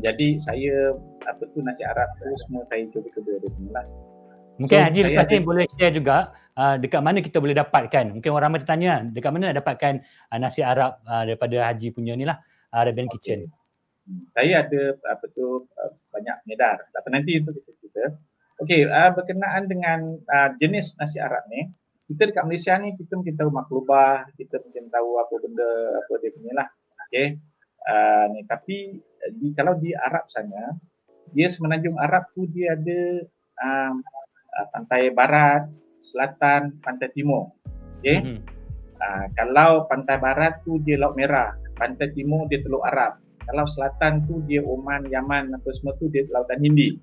B: Jadi saya nasi Arab tu semua saya cuba-cuba dia lah.
A: Mungkin Haji lepas ni boleh share juga dekat mana kita boleh dapatkan. Mungkin orang ramai bertanya dekat mana nak dapatkan nasi Arab daripada Haji punya ni lah, Arabian Kitchen.
B: Saya ada banyak ngedar. Tapi nanti itu kita. Okey, berkenaan dengan jenis nasi Arab ni, kita dekat Malaysia ni kita mungkin tahu maklubah, kita mungkin tahu apa benda apa dia punya lah. Okey. Ni tapi kalau di Arab sana, dia semenanjung Arab tu dia ada pantai barat, selatan, pantai timur. Okey. Kalau pantai barat tu dia Laut Merah, pantai timur dia Teluk Arab. Kalau selatan tu dia Oman, Yaman apa semua tu dia Lautan Hindi.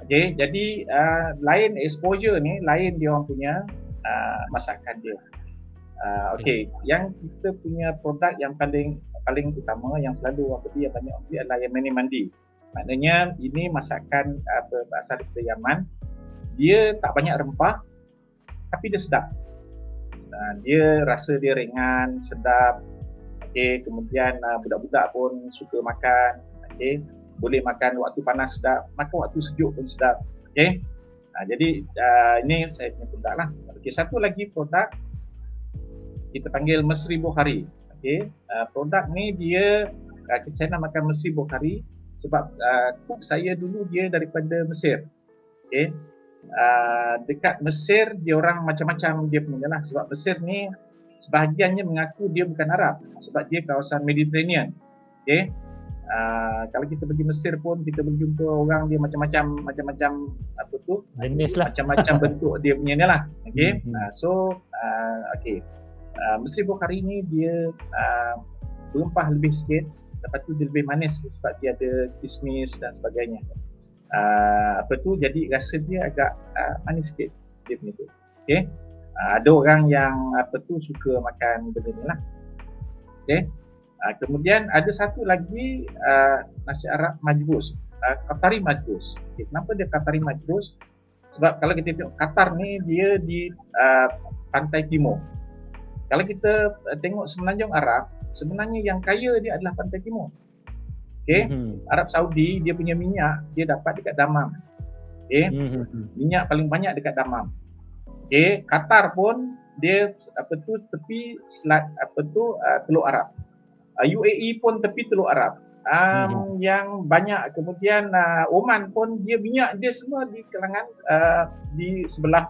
B: Okey, jadi lain exposure ni, lain dia orang punya masakan dia. Okey, yang kita punya produk yang paling utama yang selalu orang beli yang banyak orang beli adalah Yemeni mandi. Maknanya ini masakan berasal dari Yaman. Dia tak banyak rempah tapi dia sedap. Dia rasa dia ringan, sedap. Okey, kemudian budak-budak pun suka makan. Okey, boleh makan waktu panas sedap, makan waktu sejuk pun sedap. Okey. Jadi ini saya punya produk lah. Okey, satu lagi produk kita panggil Mesri Bukhari. Okey, produk ni dia saya namakan Mesri Bukhari sebab cook saya dulu dia daripada Mesir. Okey. Dekat Mesir dia orang macam-macam dia punya lah, sebab Mesir ni sebahagiannya mengaku dia bukan Arab sebab dia kawasan Mediterranean. Okey. Kalau kita pergi Mesir pun kita berjumpa orang dia macam-macam apa tu?
A: Jenis lah.
B: Macam-macam bentuk dia punya ni lah. Okey. Okey. Mesri Bukhari ni dia berempah lebih sikit, lepas tu dia lebih manis sebab dia ada kismis dan sebagainya. Jadi rasa dia agak manis sikit dia punya tu. Okey. Ada orang yang suka makan benda ni lah. Okey. Kemudian ada satu lagi nasi Arab majbus, Qatari majbus. Okay, kenapa dia Qatari majbus? Sebab kalau kita tengok Qatar ni dia di pantai timur. Kalau kita tengok semenanjung Arab, sebenarnya yang kaya dia adalah pantai timur. Okey, Arab Saudi dia punya minyak dia dapat dekat Dammam. Okey, minyak paling banyak dekat Dammam. Okey, Qatar pun dia tepi selat Teluk Arab. UAE pun tepi Teluk Arab. Yang banyak, kemudian Oman pun dia minyak dia semua di kalangan di sebelah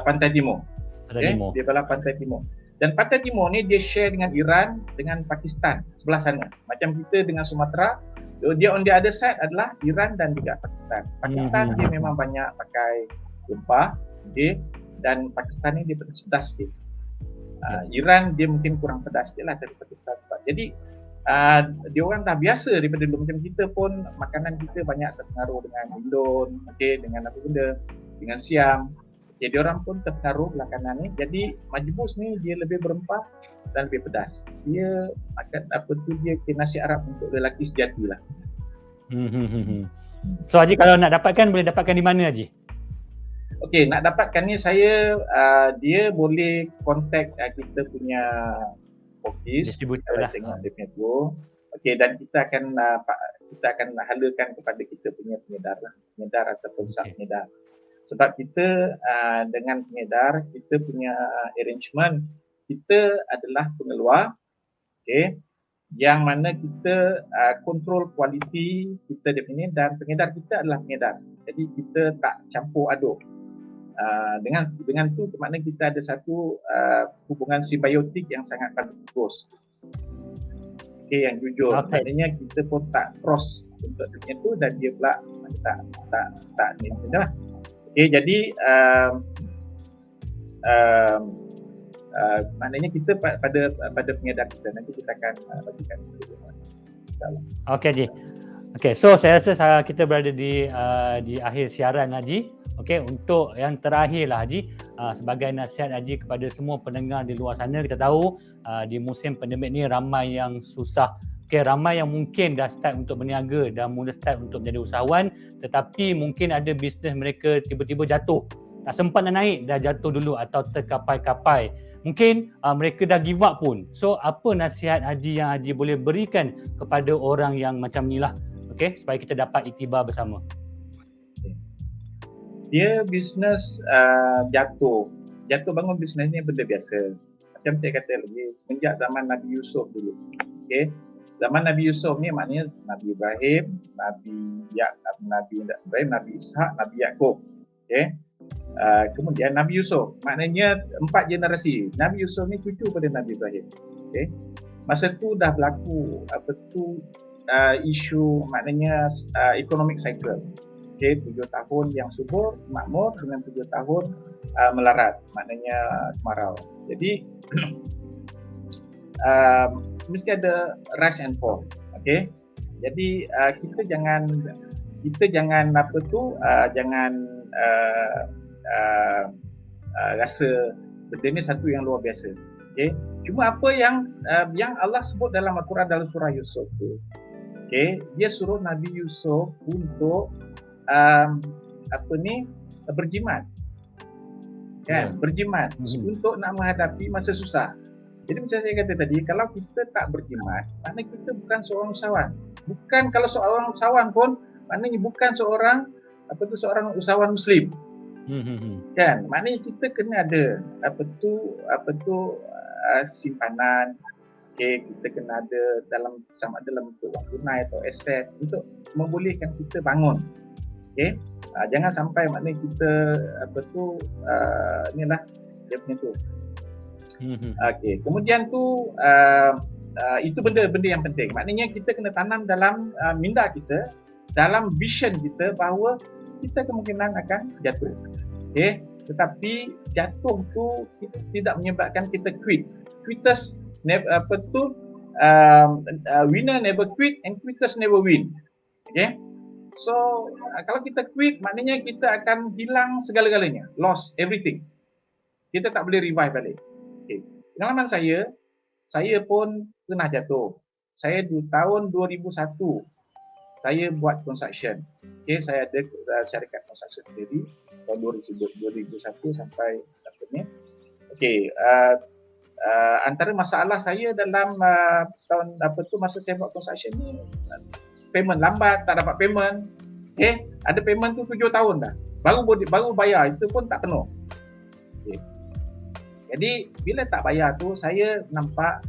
B: pantai timur. Okey, di sebelah pantai timur. Dan pantai timur ni dia share dengan Iran, dengan Pakistan sebelah sana. Macam kita dengan Sumatera, dia on the other side adalah Iran dan juga Pakistan. Pakistan dia memang banyak pakai rempah, dan Pakistan ni dia pedas sikit. Iran dia mungkin kurang pedas sikit lah dari Pakistan. Jadi dia orang dah biasa daripada dulu. Macam kita pun makanan kita banyak terpengaruh dengan Indon, dengan apa benda, dengan Siam. Jadi orang pun terpengaruh belakangan ni. Jadi majbus ni dia lebih berempah dan lebih pedas. Dia makan dia nasi Arab untuk lelaki sejati lah.
A: So Haji, kalau nak dapatkan, boleh dapatkan di mana Haji?
B: Okey, nak dapatkan ni saya dia boleh contact kita punya office,
A: distributor lah.
B: Tengok dia punya tu. Okey, dan kita akan halakan kepada kita punya pengedar ataupun sub pengedar. Sebab kita dengan pengedar, kita punya arrangement, kita adalah pengeluar, yang mana kita kontrol kualiti kita dia punya, dan pengedar kita adalah pengedar. Jadi kita tak campur aduk. Dengan tu bermakna kita ada satu hubungan simbiotik yang sangat bagus. Yang jujur. Maknanya kita pun tak cross untuk dunia tu, dan dia pula tak ni lah. Jadi maknanya kita pada pengedar kita nanti kita akan bagikan.
A: Okey Haji. Okey, so saya rasa kita berada di akhir siaran Haji. Okey, untuk yang terakhir lah Haji, sebagai nasihat Haji kepada semua pendengar di luar sana. Kita tahu di musim pandemik ni ramai yang susah. Okey, ramai yang mungkin dah start untuk berniaga, dah mula start untuk menjadi usahawan, tetapi mungkin ada bisnes mereka tiba-tiba jatuh. Tak sempat nak naik, dah jatuh dulu atau terkapai-kapai. Mungkin mereka dah give up pun. So apa nasihat Haji yang Haji boleh berikan kepada orang yang macam ni lah, supaya kita dapat iktibar bersama?
B: Dia bisnes jatuh bangun bisnes ni benda biasa. Macam saya kata lagi, semenjak zaman Nabi Yusuf dulu. Zaman Nabi Yusuf ni maknanya Nabi Ibrahim, Nabi Ibrahim, Nabi Ishak, Nabi Yaakob. Kemudian Nabi Yusuf, maknanya 4 generasi. Nabi Yusuf ni cucu pada Nabi Ibrahim. Masa tu dah berlaku isu maknanya economic cycle. 7 tahun yang subur, makmur, dengan 7 tahun melarat, maknanya kemarau. Jadi mesti ada rise and fall. Jadi kita jangan rasa benda ni satu yang luar biasa. Cuma apa yang Allah sebut dalam Al-Quran dalam surah Yusuf tu, dia suruh Nabi Yusuf untuk berjimat, berjimat untuk nak menghadapi masa susah. Jadi macam saya kata tadi, kalau kita tak berjimat, maknanya kita bukan seorang usahawan. Bukan, kalau seorang usahawan pun maknanya bukan seorang usahawan Muslim. Maknanya kita kena ada simpanan. Kita kena ada sama dalam bentuk wang tunai atau aset untuk membolehkan kita bangun. Jangan sampai maknanya kita inilah dia punya tu. Kemudian tu itu benda-benda yang penting. Maknanya kita kena tanam dalam minda kita, dalam vision kita bahawa kita kemungkinan akan jatuh. Tetapi jatuh tu tidak menyebabkan kita quit. Quitters winner never quit and quitters never win. Okay. So kalau kita quit, maknanya kita akan hilang segala-galanya, lost everything. Kita tak boleh revive balik. Okay. Pengalaman saya pun pernah jatuh. Saya di tahun 2001 saya buat construction. Okay, saya ada syarikat construction sendiri tahun 2001 sampai apa ni. Okay, antara masalah saya dalam tahun masa saya buat construction ni, payment lambat, tak dapat payment. Okay, ada payment tu 7 tahun dah. Baru bayar, itu pun tak penuh. Okay. Jadi bila tak bayar tu, saya nampak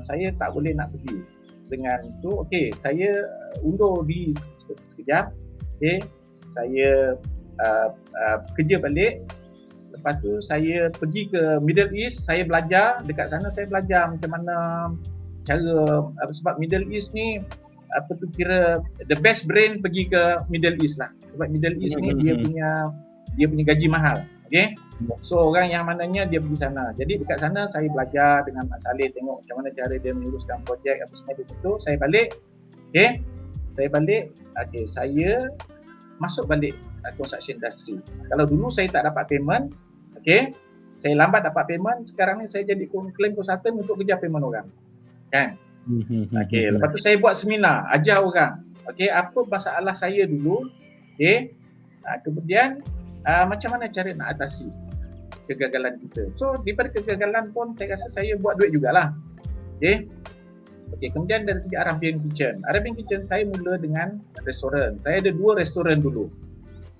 B: saya tak boleh nak pergi. Dengan tu, okey, saya undur diri sekejap. Okey, saya kerja balik. Lepas tu saya pergi ke Middle East, saya belajar. Dekat sana saya belajar macam mana cara, sebab Middle East ni kira the best brain pergi ke Middle East lah. Sebab Middle East ni dia punya gaji mahal. Okey. So orang yang mananya dia pergi sana. Jadi dekat sana saya belajar dengan Mak Saleh, tengok macam mana cara dia menguruskan projek apa semua itu. Saya balik. Okey. Saya balik. Okey, saya masuk balik construction industry. Kalau dulu saya tak dapat payment, okey. Saya lambat dapat payment, sekarang ni saya jadi claim consultant untuk kejar payment orang. Kan? Okey, lepas tu saya buat seminar, ajar orang. Okey, apa masalah saya dulu? Okey. Kemudian macam mana cara nak atasi kegagalan kita. So daripada kegagalan pun saya rasa saya buat duit jugalah. Okey. Okey, kemudian dari segi Arabian Kitchen. Arabian Kitchen saya mula dengan restoran. Saya ada 2 restoran dulu.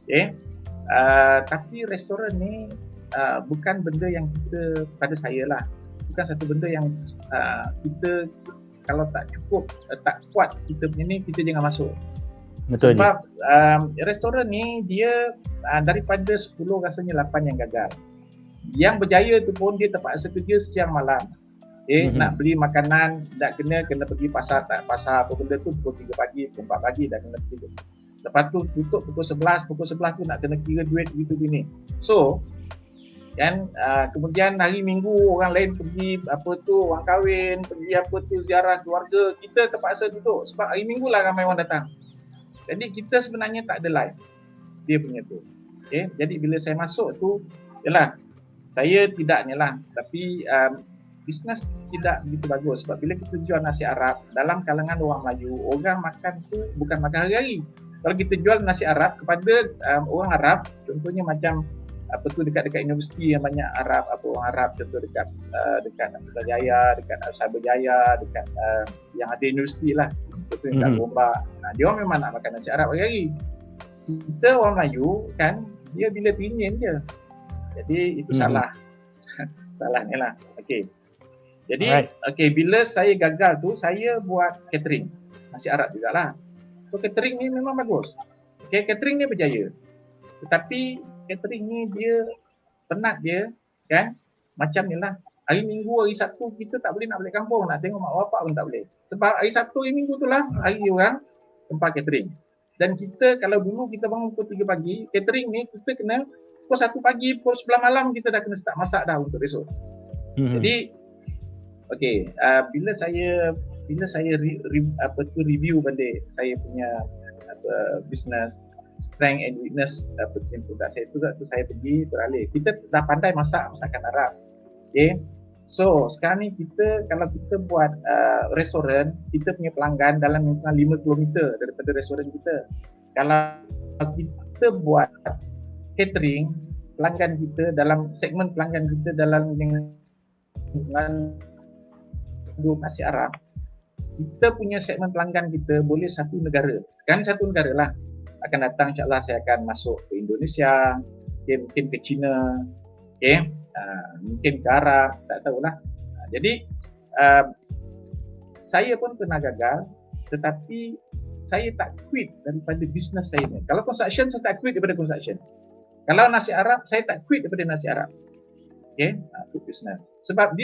B: Okey. Tapi restoran ni bukan benda yang kita, pada saya lah, bukan satu benda yang kita kalau tak cukup, tak kuat kita punya ni, kita jangan masuk.
A: Betul.
B: Sebab restoran ni dia daripada 10 rasanya 8 yang gagal. Yang berjaya tu pun dia terpaksa kerja siang malam. Nak beli makanan, nak kena pergi pasar, tak pasar apa benda tu pukul 3 pagi, pukul 4 pagi dah kena pergi. Lepas tu tutup pukul 11 tu nak kena kira duit gitu gini. So kan, kemudian hari Minggu orang lain pergi orang kahwin, pergi ziarah keluarga, kita terpaksa tutup sebab hari Minggu lah ramai orang datang. Jadi kita sebenarnya tak ada live dia punya tu. Okay? Jadi bila saya masuk tu, yalah, saya tidak ni lah, tapi bisnes tidak begitu bagus sebab bila kita jual nasi Arab dalam kalangan orang Melayu, orang makan tu bukan makan hari-hari. Kalau kita jual nasi Arab kepada orang Arab, contohnya macam dekat universiti yang banyak Arab, orang Arab, contoh dekat Putrajaya, dekat Cyberjaya, dekat yang ada universiti lah, contoh dekat Gombak. Dia orang memang nak makan nasi Arab hari-hari. Kita orang Melayu kan, dia bila pingin je. Jadi itu salah. Salah ni lah. Okey. Jadi okey, bila saya gagal tu, saya buat catering. Nasi Arab jugalah. So catering ni memang bagus. Okey, catering ni berjaya. Tetapi catering ni dia penat dia kan, macam ni lah. Hari Minggu, hari Sabtu kita tak boleh nak balik kampung, nak tengok mak bapak pun tak boleh. Sebab hari Sabtu, hari Minggu tu lah hari orang tempat catering. Dan kita kalau dulu kita bangun pukul 3 pagi, catering ni kita kena pukul 1 pagi, pukul 11 malam kita dah kena start masak dah untuk esok. Jadi okey, bila saya review balik saya punya business strength and weakness produk saya tu saya pergi beralih. Kita dah pandai masakan Arab. Okey. So sekarang ni kalau kita buat restoran, kita punya pelanggan dalam lingkungan 5 km daripada restoran kita. Kalau kita buat catering, pelanggan kita dalam segmen pelanggan kita dalam lingkungan nasi Arab, kita punya segmen pelanggan kita boleh satu negara. Sekarang satu negara lah. Akan datang insyaAllah saya akan masuk ke Indonesia, mungkin ke China, mungkin ke Arab, tak tahulah. Jadi saya pun pernah gagal, tetapi saya tak quit daripada bisnes saya ni. Kalau construction, saya tak quit daripada construction. Kalau nasi Arab, saya tak quit daripada nasi Arab. Okay, itu bisnes. Sebab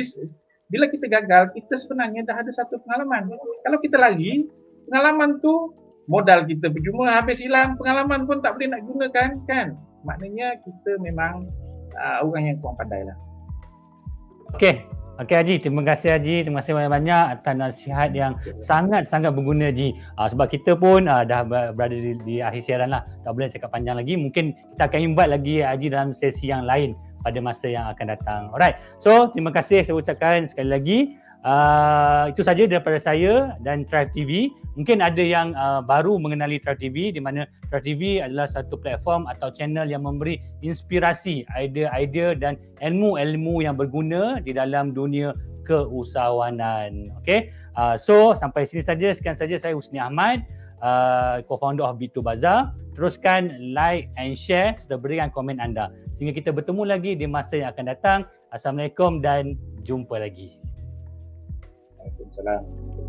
B: bila kita gagal, kita sebenarnya dah ada satu pengalaman. Kalau kita lari, pengalaman tu modal kita percuma, habis hilang, pengalaman pun tak boleh nak gunakan kan. Maknanya kita memang orang yang kurang pandai lah.
A: Okey, Okey Haji, terima kasih Haji. Terima kasih banyak-banyak atas nasihat yang sangat-sangat berguna Haji. Sebab kita pun dah berada di akhir siaran lah. Tak boleh cakap panjang lagi. Mungkin kita akan invite lagi Haji dalam sesi yang lain pada masa yang akan datang. Alright. So, terima kasih saya ucapkan sekali lagi. Itu saja daripada saya dan Thrive TV. Mungkin ada yang baru mengenali Thrive TV, di mana Thrive TV adalah satu platform atau channel yang memberi inspirasi, idea-idea dan ilmu-ilmu yang berguna di dalam dunia keusahawanan. Okay? So sampai sini saja, sekian saja saya Husni Ahmad, co-founder of Bit2 Bazaar. Teruskan like and share serta berikan komen anda. Sehingga kita bertemu lagi di masa yang akan datang. Assalamualaikum dan jumpa lagi.
B: Waalaikumsalam.